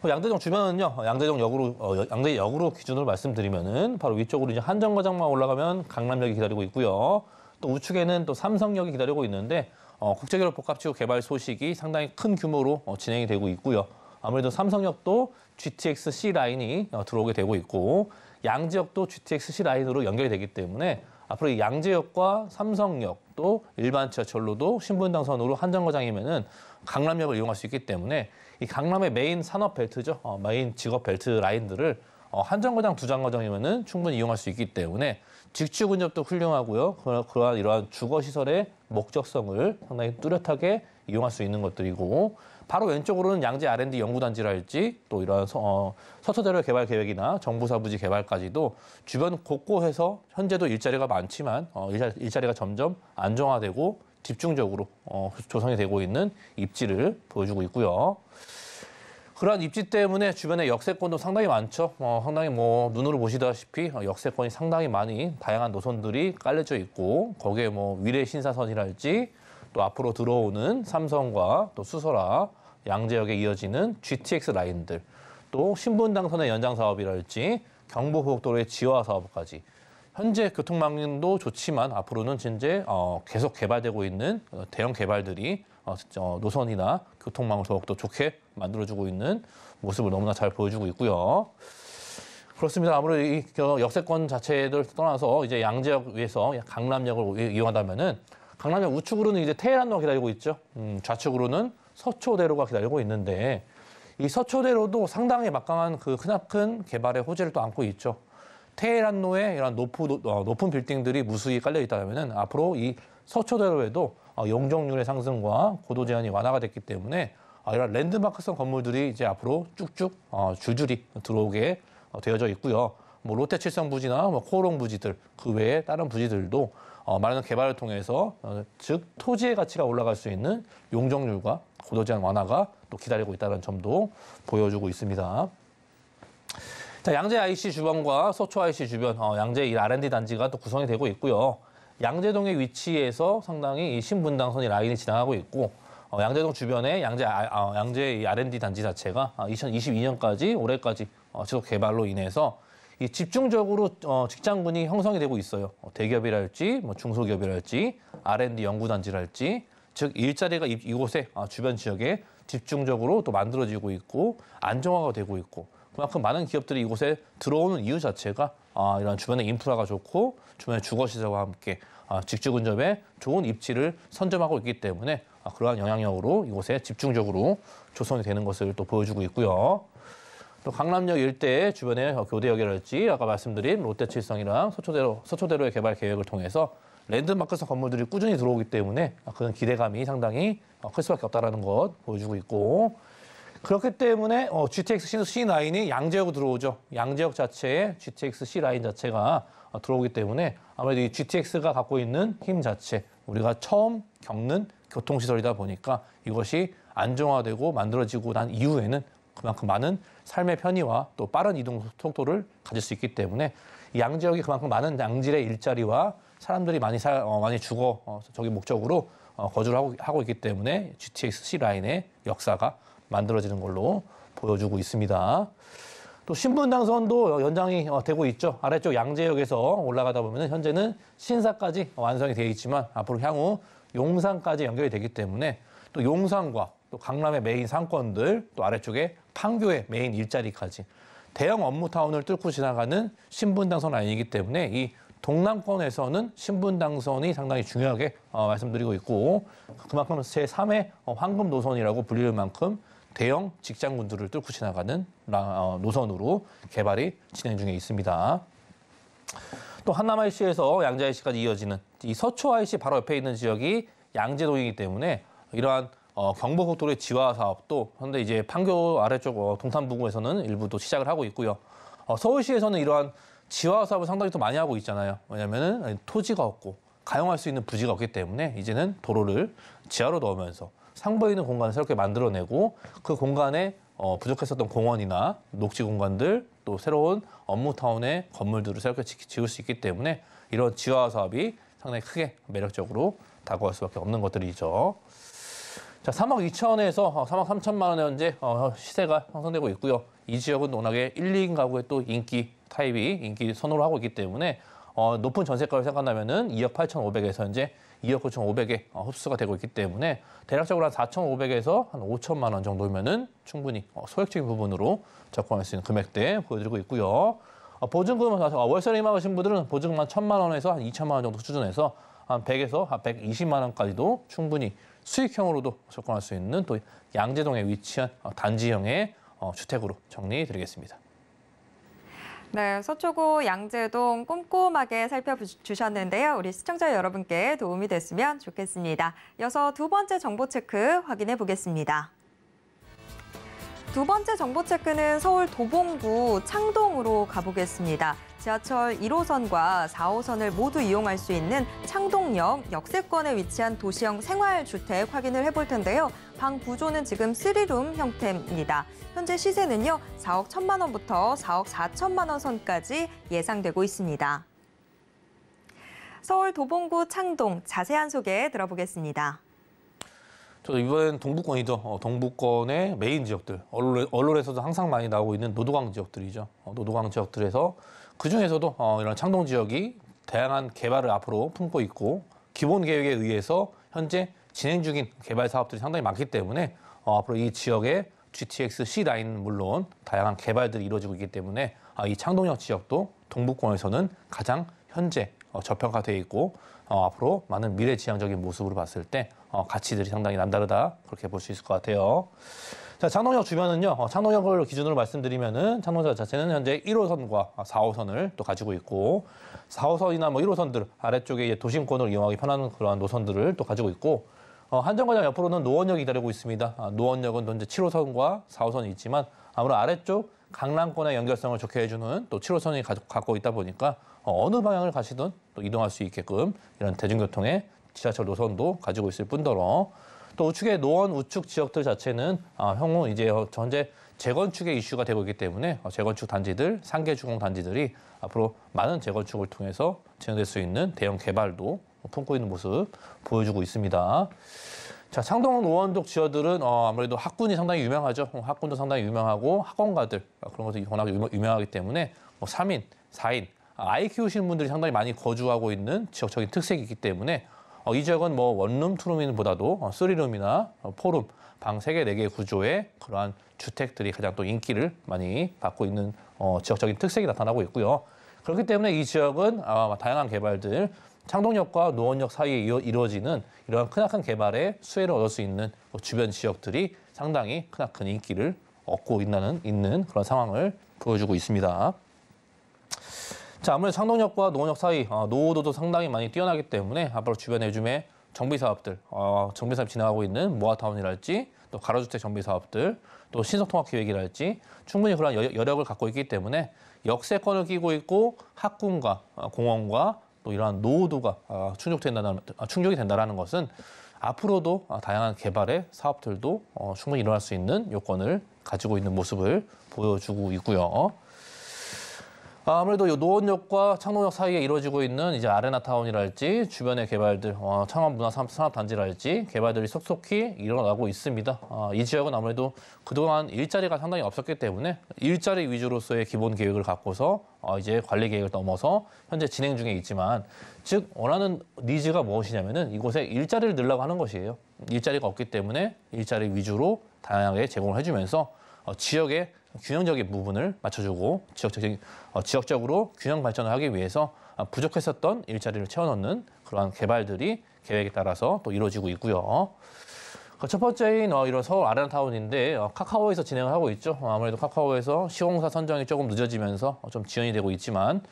양재동 주변은요, 양재역으로 기준으로 말씀드리면은 바로 위쪽으로 이제 한정거장만 올라가면 강남역이 기다리고 있고요. 또 우측에는 또 삼성역이 기다리고 있는데 국제교류 복합지구 개발 소식이 상당히 큰 규모로 진행이 되고 있고요. 아무래도 삼성역도 GTX C 라인이 들어오게 되고 있고 양재역도 GTX C 라인으로 연결이 되기 때문에 앞으로 이 양재역과 삼성역 또 일반 지하철로도 신분당선으로 한정거장이면은 강남역을 이용할 수 있기 때문에 이 강남의 메인 산업 벨트죠. 메인 직업 벨트 라인들을 한정거장, 두정거장이면은 충분히 이용할 수 있기 때문에 직주 근접도 훌륭하고요. 이러한 주거 시설의 목적성을 상당히 뚜렷하게 이용할 수 있는 것들이고 바로 왼쪽으로는 양재 R&D 연구단지랄지 또 이러한 서초대로 개발 계획이나 정부사부지 개발까지도 주변 곳곳에서 현재도 일자리가 많지만 일자리가 점점 안정화되고 집중적으로 조성이 되고 있는 입지를 보여주고 있고요. 그러한 입지 때문에 주변에 역세권도 상당히 많죠. 상당히 뭐 눈으로 보시다시피 역세권이 상당히 많이 다양한 노선들이 깔려져 있고 거기에 뭐 위례 신사선이랄지 또 앞으로 들어오는 삼성과 또 수서라 양재역에 이어지는 GTX 라인들 또 신분당선의 연장 사업이랄지 경부고속도로의 지화 사업까지 현재 교통망도 좋지만 앞으로는 이제 계속 개발되고 있는 대형 개발들이 노선이나 교통망을 더욱더 좋게 만들어주고 있는 모습을 너무나 잘 보여주고 있고요. 그렇습니다. 아무래도 이 역세권 자체를 떠나서 이제 양재역 위에서 강남역을 이용한다면은 강남역 우측으로는 이제 테헤란로가 기다리고 있죠. 좌측으로는 서초대로가 기다리고 있는데 이 서초대로도 상당히 막강한 그 크나큰 개발의 호재를 또 안고 있죠. 테헤란로에 이런 높은 빌딩들이 무수히 깔려 있다면은 앞으로 이 서초대로에도 용적률의 상승과 고도 제한이 완화가 됐기 때문에 이런 랜드마크성 건물들이 이제 앞으로 쭉쭉 줄줄이 들어오게 되어져 있고요. 뭐 롯데칠성 부지나 뭐 코오롱 부지들 그 외에 다른 부지들도 많은 개발을 통해서 즉 토지의 가치가 올라갈 수 있는 용적률과 고도 제한 완화가 또 기다리고 있다는 점도 보여주고 있습니다. 자, 양재 IC 주변과 서초 IC 주변, 양재 이 R&D 단지가 또 구성이 되고 있고요. 양재동의 위치에서 상당히 이 신분당선이 라인이 지나가고 있고, 양재동 주변에 양재 이 R&D 단지 자체가 2022년까지 올해까지 지속 개발로 인해서 이 집중적으로 직장군이 형성이 되고 있어요. 대기업이랄지, 뭐 중소기업이랄지, R&D 연구단지랄지, 즉 일자리가 이곳에 주변 지역에 집중적으로 또 만들어지고 있고 안정화가 되고 있고 그만큼 많은 기업들이 이곳에 들어오는 이유 자체가 이런 주변의 인프라가 좋고 주변의 주거시설과 함께 직주 근접에 좋은 입지를 선점하고 있기 때문에 그러한 영향력으로 이곳에 집중적으로 조성이 되는 것을 또 보여주고 있고요. 또 강남역 일대 주변의 교대역이랄지 아까 말씀드린 롯데칠성이랑 서초대로의 개발 계획을 통해서 랜드마크성 건물들이 꾸준히 들어오기 때문에 그런 기대감이 상당히 클 수밖에 없다는 것 보여주고 있고 그렇기 때문에 GTX C9이 양재역으로 들어오죠. 양재역 자체에 GTX C9 자체가 들어오기 때문에 아무래도 이 GTX가 갖고 있는 힘 자체 우리가 처음 겪는 교통시설이다 보니까 이것이 안정화되고 만들어지고 난 이후에는 그만큼 많은 삶의 편의와 또 빠른 이동 속도를 가질 수 있기 때문에 이 양지역이 그만큼 많은 양질의 일자리와 사람들이 많이 주거 저기 목적으로 거주를 하고 있기 때문에 GTX C 라인의 역사가 만들어지는 걸로 보여주고 있습니다. 또 신분당선도 연장이 되고 있죠. 아래쪽 양재역에서 올라가다 보면 현재는 신사까지 완성이 되어 있지만 앞으로 향후 용산까지 연결이 되기 때문에 또 용산과 또 강남의 메인 상권들 또 아래쪽에 판교의 메인 일자리까지 대형 업무타운을 뚫고 지나가는 신분당선 라인이기 때문에 이 동남권에서는 신분당선이 상당히 중요하게 말씀드리고 있고 그만큼 제3의 황금 노선이라고 불리는 만큼 대형 직장군들을 뚫고 지나가는 노선으로 개발이 진행 중에 있습니다. 또 한남 IC에서 양재 IC까지 이어지는 이 서초 IC 바로 옆에 있는 지역이 양재동이기 때문에 이러한 경부고속도로의 지화 사업도 현재 이제 판교 아래쪽 동탄부근에서는 일부 또 시작을 하고 있고요. 서울시에서는 이러한 지화 사업을 상당히 또 많이 하고 있잖아요. 왜냐하면은 토지가 없고 가용할 수 있는 부지가 없기 때문에 이제는 도로를 지하로 넣으면서 상부에 있는 공간을 새롭게 만들어내고 그 공간에 부족했었던 공원이나 녹지 공간들 또 새로운 업무타운의 건물들을 새롭게 지을 수 있기 때문에 이런 지화 사업이 상당히 크게 매력적으로 다가올 수밖에 없는 것들이죠. 자, 3억 2천에서 3억 3천만 원의 현재 시세가 형성되고 있고요. 이 지역은 워낙에 1, 2인 가구의 또 인기 선호를 하고 있기 때문에 높은 전세가를 생각한다면은 2억 8,500에서 현재 2억 9,500에 흡수가 되고 있기 때문에 대략적으로 한 4,500에서 한 5천만 원 정도면은 충분히 소액적인 부분으로 접근할 수 있는 금액대 보여드리고 있고요. 보증금 월세를 임하신 분들은 보증금 한 1,000만 원에서 한 2천만 원 정도 수준에서 한 100에서 한 120만 원까지도 충분히 수익형으로도 접근할 수 있는 또 양재동에 위치한 단지형의 주택으로 정리해드리겠습니다. 네, 서초구 양재동 꼼꼼하게 살펴주셨는데요. 우리 시청자 여러분께 도움이 됐으면 좋겠습니다. 이어서 두 번째 정보 체크 확인해 보겠습니다. 두 번째 정보 체크는 서울 도봉구 창동으로 가보겠습니다. 지하철 1호선과 4호선을 모두 이용할 수 있는 창동역 역세권에 위치한 도시형 생활주택 확인을 해볼 텐데요. 방 구조는 지금 3룸 형태입니다. 현재 시세는요, 4억 1천만 원부터 4억 4천만 원 선까지 예상되고 있습니다. 서울 도봉구 창동 자세한 소개 들어보겠습니다. 저 이번엔 동부권이죠. 동부권의 메인 지역들, 언론에서도 항상 많이 나오고 있는 노도강 지역들이죠. 노도강 지역들에서 그중에서도 이런 창동 지역이 다양한 개발을 앞으로 품고 있고 기본 계획에 의해서 현재 진행 중인 개발 사업들이 상당히 많기 때문에 앞으로 이 지역의 GTX C 라인은 물론 다양한 개발들이 이루어지고 있기 때문에 이 창동역 지역도 동부권에서는 가장 현재 저평가되어 있고 앞으로 많은 미래지향적인 모습으로 봤을 때 가치들이 상당히 남다르다 그렇게 볼 수 있을 것 같아요. 자, 창동역 주변은요. 창동역을 기준으로 말씀드리면은 창동역 자체는 현재 1호선과 4호선을 또 가지고 있고 4호선이나 뭐 1호선들 아래쪽에 이제 도심권을 이용하기 편한 그러한 노선들을 또 가지고 있고 한정거장 옆으로는 노원역이 기다리고 있습니다. 노원역은 또 이제 7호선과 4호선이 있지만 아무래도 아래쪽 강남권의 연결성을 좋게 해주는 또 7호선이 갖고 있다 보니까 어느 방향을 가시든 또 이동할 수 있게끔 이런 대중교통의 지하철 노선도 가지고 있을 뿐더러 또 우측의 노원 우측 지역들 자체는 향후 이제 현재 재건축의 이슈가 되고 있기 때문에 재건축 단지들, 상계 주공 단지들이 앞으로 많은 재건축을 통해서 진행될 수 있는 대형 개발도 품고 있는 모습 보여주고 있습니다. 자, 창동 노원 쪽 지역들은 아무래도 학군이 상당히 유명하죠. 학군도 상당히 유명하고 학원가들 그런 것들이 워낙 유명하기 때문에 3인, 4인 아이 키우시는 분들이 상당히 많이 거주하고 있는 지역적인 특색이 있기 때문에 이 지역은 뭐 원룸, 투룸보다도 3룸이나 4룸, 방 3개, 4개 구조의 그러한 주택들이 가장 또 인기를 많이 받고 있는 지역적인 특색이 나타나고 있고요. 그렇기 때문에 이 지역은 다양한 개발들, 창동역과 노원역 사이에 이루어지는 이러한 크나큰 개발의 수혜를 얻을 수 있는 주변 지역들이 상당히 크나큰 인기를 얻고 있는 그런 상황을 보여주고 있습니다. 자, 아무래도 창동역과 노원역 사이 노후도도 상당히 많이 뛰어나기 때문에 앞으로 주변에 요즘에 정비사업들, 정비사업 진행하고 있는 모아타운이랄지 또 가로주택 정비사업들, 또 신속통합기획이랄지 충분히 그런 여력을 갖고 있기 때문에 역세권을 끼고 있고 학군과 공원과 또 이러한 노후도가 충족이 된다는 것은 앞으로도 다양한 개발의 사업들도 충분히 일어날 수 있는 요건을 가지고 있는 모습을 보여주고 있고요. 아무래도 이 노원역과 창동역 사이에 이루어지고 있는 이제 아레나타운이랄지 주변의 개발들, 창원문화산업단지랄지 개발들이 속속히 일어나고 있습니다. 이 지역은 아무래도 그동안 일자리가 상당히 없었기 때문에 일자리 위주로서의 기본 계획을 갖고서 이제 관리 계획을 넘어서 현재 진행 중에 있지만, 즉 원하는 니즈가 무엇이냐면은 이곳에 일자리를 늘려고 하는 것이에요. 일자리가 없기 때문에 일자리 위주로 다양하게 제공을 해주면서 지역의 균형적인 부분을 맞춰주고 지역적으로 균형 발전을 하기 위해서 부족했었던 일자리를 채워넣는 그러한 개발들이 계획에 따라서 또 이루어지고 있고요. 첫 번째인 이런 서울 아레나타운인데 카카오에서 진행을 하고 있죠. 아무래도 카카오에서 시공사 선정이 조금 늦어지면서 좀 지연이 되고 있지만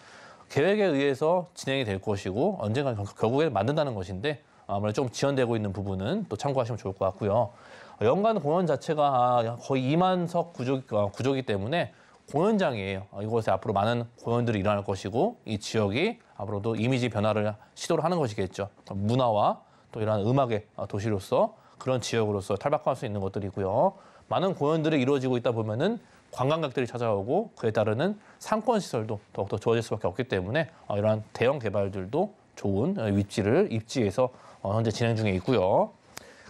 계획에 의해서 진행이 될 것이고 언젠가 결국에 만든다는 것인데 아무래도 좀 지연되고 있는 부분은 또 참고하시면 좋을 것 같고요. 연간 공연 자체가 거의 2만 석 구조이기 때문에 공연장이에요. 이곳에 앞으로 많은 공연들이 일어날 것이고 이 지역이 앞으로도 이미지 변화를 시도를 하는 것이겠죠. 문화와 또 이러한 음악의 도시로서 그런 지역으로서 탈바꿈할 수 있는 것들이고요. 많은 공연들이 이루어지고 있다 보면은 관광객들이 찾아오고 그에 따르는 상권 시설도 더욱더 좋아질 수밖에 없기 때문에 이러한 대형 개발들도 좋은 입지에서 현재 진행 중에 있고요.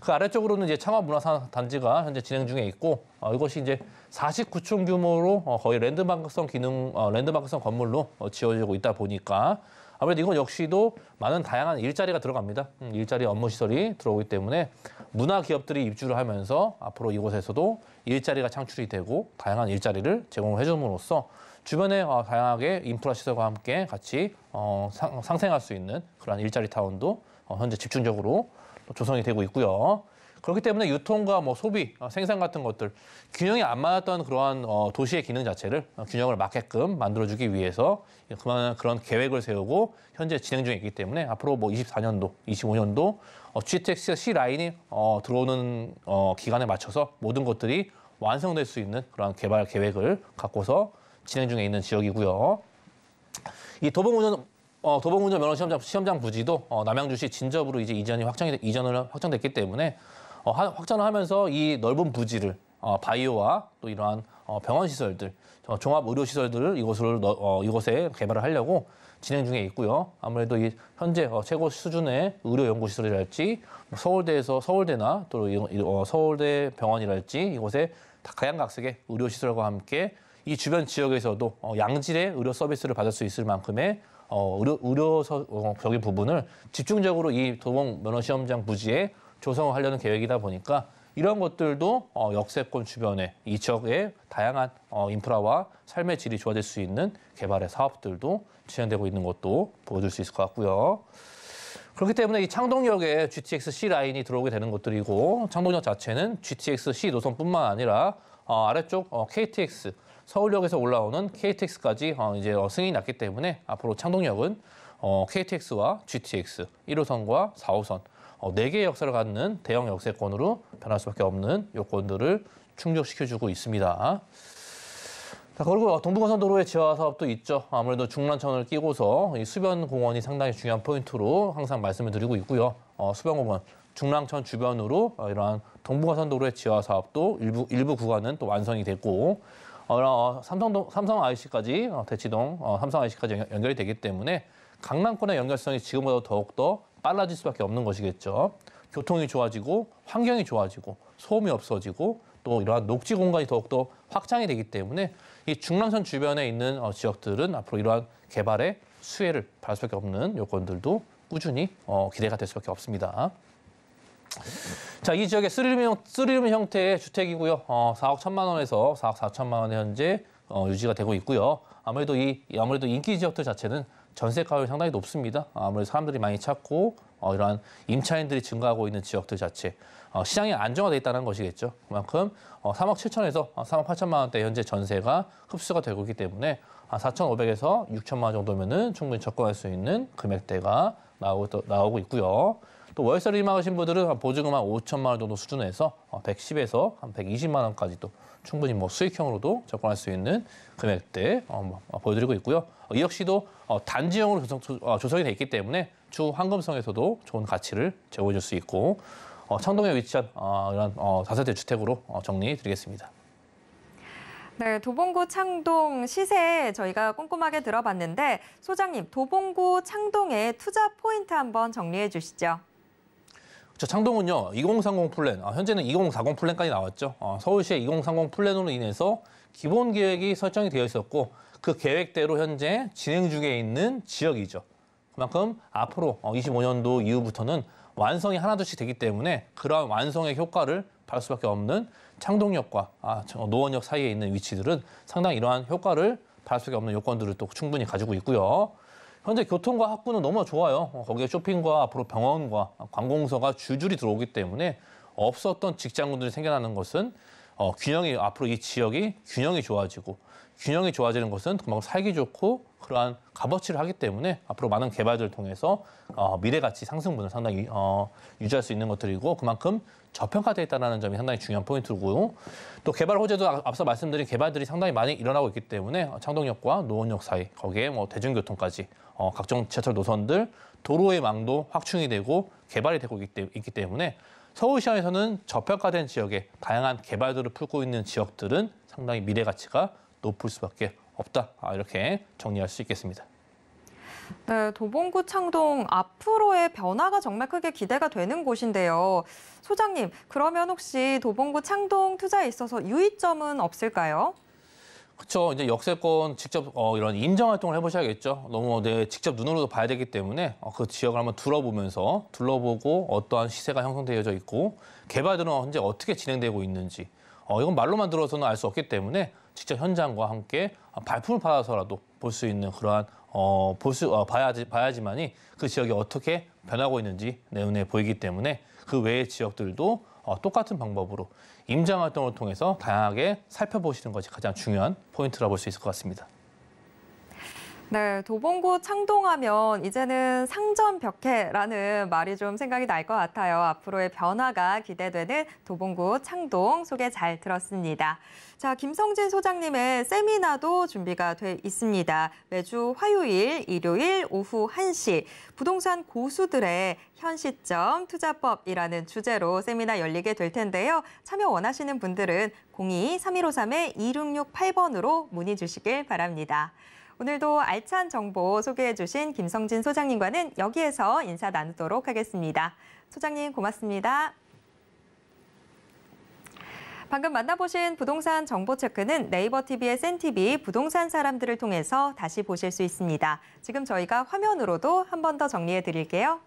그 아래쪽으로는 이제 창원문화산업단지가 현재 진행 중에 있고 이것이 이제 49층 규모로 거의 랜드마크성 건물로 지어지고 있다 보니까 아무래도 이건 역시도 많은 다양한 일자리가 들어갑니다. 일자리 업무 시설이 들어오기 때문에 문화 기업들이 입주를 하면서 앞으로 이곳에서도 일자리가 창출이 되고 다양한 일자리를 제공을 해줌으로써 주변에 다양하게 인프라 시설과 함께 같이 상생할 수 있는 그런 일자리 타운도 현재 집중적으로 조성이 되고 있고요. 그렇기 때문에 유통과 소비, 생산 같은 것들 균형이 안 맞았던 그러한 도시의 기능 자체를 균형을 맞게끔 만들어주기 위해서 그런 계획을 세우고 현재 진행 중에 있기 때문에 앞으로 24년도, 25년도 GTX C 라인이 들어오는 기간에 맞춰서 모든 것들이 완성될 수 있는 그런 개발 계획을 갖고서 진행 중에 있는 지역이고요. 이 도봉운전 면허 시험장 부지도 남양주시 진접으로 이제 이전을 확정됐기 때문에 확장을 하면서 이 넓은 부지를 바이오와 또 이러한 병원 시설들, 종합 의료 시설들을 이곳에 개발을 하려고 진행 중에 있고요. 아무래도 이 현재 최고 수준의 의료 연구 시설이랄지 서울대나 또 서울대 병원이랄지 이곳에 각양각색의 의료 시설과 함께 이 주변 지역에서도 양질의 의료 서비스를 받을 수 있을 만큼의 의료적인 부분을 집중적으로 이 도봉 면허시험장 부지에 조성을 하려는 계획이다 보니까 이런 것들도 역세권 주변에 이 지역의 다양한 인프라와 삶의 질이 좋아질 수 있는 개발의 사업들도 진행되고 있는 것도 보여줄 수 있을 것 같고요. 그렇기 때문에 이 창동역에 GTX-C 라인이 들어오게 되는 것들이고 창동역 자체는 GTX-C 노선뿐만 아니라 아래쪽 KTX, 서울역에서 올라오는 KTX까지 이제 승인이 났기 때문에 앞으로 창동역은 KTX와 GTX, 1호선과 4호선 4개의 역사를 갖는 대형 역세권으로 변할 수밖에 없는 요건들을 충족시켜주고 있습니다. 자, 그리고 동부간선도로의 지하 사업도 있죠. 아무래도 중랑천을 끼고서 이 수변공원이 상당히 중요한 포인트로 항상 말씀을 드리고 있고요. 수변공원, 중랑천 주변으로 이러한 동부간선도로의 지하 사업도 일부 구간은 또 완성이 됐고 삼성 IC까지 대치동 삼성 IC까지 연결이 되기 때문에 강남권의 연결성이 지금보다 더욱더 빨라질 수밖에 없는 것이겠죠. 교통이 좋아지고 환경이 좋아지고 소음이 없어지고 또 이러한 녹지 공간이 더욱더 확장이 되기 때문에 이 중랑천 주변에 있는 지역들은 앞으로 이러한 개발의 수혜를 받을 수밖에 없는 요건들도 꾸준히 기대가 될 수밖에 없습니다. 자, 이 지역의 쓰리룸 형태의 주택이고요. 4억 1천만 원에서 4억 4천만 원 현재 유지가 되고 있고요. 아무래도 인기 지역들 자체는 전세가율이 상당히 높습니다. 아무래도 사람들이 많이 찾고 이러한 임차인들이 증가하고 있는 지역들 자체 시장이 안정화돼 있다는 것이겠죠. 그만큼 3억 7천에서 3억 8천만 원대 현재 전세가 흡수가 되고 있기 때문에 4,500에서 6천만 원 정도면은 충분히 접근할 수 있는 금액대가 나오고 있고요. 또 월세를 임하신 분들은 보증금 한 5천만 원 정도 수준에서 110에서 한 120만 원까지도 충분히 수익형으로도 접근할 수 있는 금액대 보여드리고 있고요. 이 역시도 단지형으로 조성이 돼 있기 때문에 추후 황금성에서도 좋은 가치를 제공해 줄 수 있고 창동에 위치한 이런 다세대 주택으로 정리해드리겠습니다. 네, 도봉구 창동 시세 저희가 꼼꼼하게 들어봤는데 소장님, 도봉구 창동의 투자 포인트 한번 정리해 주시죠. 창동은요, 2030 플랜, 현재는 2040 플랜까지 나왔죠. 서울시의 2030 플랜으로 인해서 기본 계획이 설정이 되어 있었고 그 계획대로 현재 진행 중에 있는 지역이죠. 그만큼 앞으로 25년도 이후부터는 완성이 하나둘씩 되기 때문에 그러한 완성의 효과를 받을 수밖에 없는 창동역과 노원역 사이에 있는 위치들은 상당히 이러한 효과를 받을 수밖에 없는 요건들을 또 충분히 가지고 있고요. 현재 교통과 학구는 너무 좋아요. 거기에 쇼핑과 앞으로 병원과 관공서가 줄줄이 들어오기 때문에 없었던 직장군들이 생겨나는 것은 앞으로 이 지역이 균형이 좋아지는 것은 그만큼 살기 좋고 그러한 값어치를 하기 때문에 앞으로 많은 개발들을 통해서 미래 가치 상승분을 상당히 유지할 수 있는 것들이고 그만큼 저평가되어 있다는 점이 상당히 중요한 포인트고 또 개발 호재도 앞서 말씀드린 개발들이 상당히 많이 일어나고 있기 때문에 창동역과 노원역 사이 거기에 대중교통까지 각종 지하철 노선들 도로의 망도 확충이 되고 개발이 되고 있기 때문에 서울시장에서는 저평가된 지역에 다양한 개발들을 풀고 있는 지역들은 상당히 미래 가치가 높을 수밖에 없다. 이렇게 정리할 수 있겠습니다. 네, 도봉구 창동 앞으로의 변화가 정말 크게 기대가 되는 곳인데요. 소장님, 그러면 혹시 도봉구 창동 투자에 있어서 유의점은 없을까요? 그렇죠. 이제 역세권 직접 이런 임장 활동을 해보셔야겠죠. 너무 직접 눈으로도 봐야 되기 때문에 그 지역을 한번 둘러보고 어떠한 시세가 형성되어져 있고 개발들은 현재 어떻게 진행되고 있는지 이건 말로만 들어서는 알 수 없기 때문에 직접 현장과 함께 발품을 받아서라도 볼 수 있는 그러한 봐야지만이 그 지역이 어떻게 변하고 있는지 내 눈에 보이기 때문에 그 외의 지역들도 똑같은 방법으로 임장 활동을 통해서 다양하게 살펴보시는 것이 가장 중요한 포인트라 볼 수 있을 것 같습니다. 네, 도봉구 창동하면 이제는 상점벽해라는 말이 좀 생각이 날 것 같아요. 앞으로의 변화가 기대되는 도봉구 창동 소개 잘 들었습니다. 자, 김성진 소장님의 세미나도 준비가 돼 있습니다. 매주 화요일, 일요일 오후 1시 부동산 고수들의 현 시점 투자법이라는 주제로 세미나 열리게 될 텐데요. 참여 원하시는 분들은 02-3153-2668번으로 문의 주시길 바랍니다. 오늘도 알찬 정보 소개해 주신 김성진 소장님과는 여기에서 인사 나누도록 하겠습니다. 소장님 고맙습니다. 방금 만나보신 부동산 정보 체크는 네이버 TV의 센TV 부동산 사람들을 통해서 다시 보실 수 있습니다. 지금 저희가 화면으로도 한 번 더 정리해 드릴게요.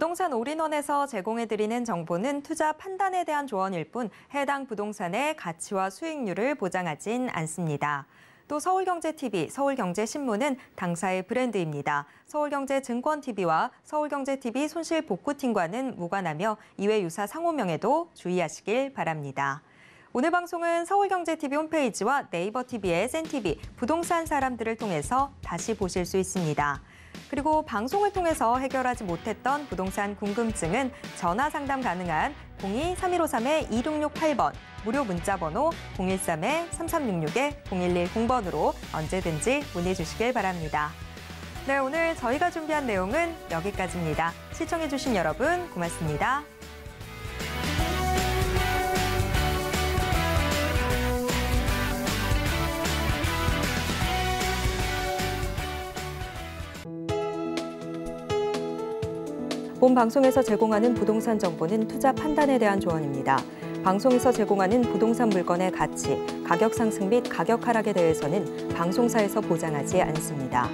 부동산 올인원에서 제공해드리는 정보는 투자 판단에 대한 조언일 뿐 해당 부동산의 가치와 수익률을 보장하진 않습니다. 또 서울경제TV, 서울경제신문은 당사의 브랜드입니다. 서울경제증권TV와 서울경제TV 손실복구팀과는 무관하며 이외 유사 상호명에도 주의하시길 바랍니다. 오늘 방송은 서울경제TV 홈페이지와 네이버TV의 센TV, 부동산 사람들을 통해서 다시 보실 수 있습니다. 그리고 방송을 통해서 해결하지 못했던 부동산 궁금증은 전화 상담 가능한 02-3153-2668번, 무료 문자번호 013-3366-0110번으로 언제든지 문의 주시길 바랍니다. 네, 오늘 저희가 준비한 내용은 여기까지입니다. 시청해주신 여러분 고맙습니다. 본 방송에서 제공하는 부동산 정보는 투자 판단에 대한 조언입니다. 방송에서 제공하는 부동산 물건의 가치, 가격 상승 및 가격 하락에 대해서는 방송사에서 보장하지 않습니다.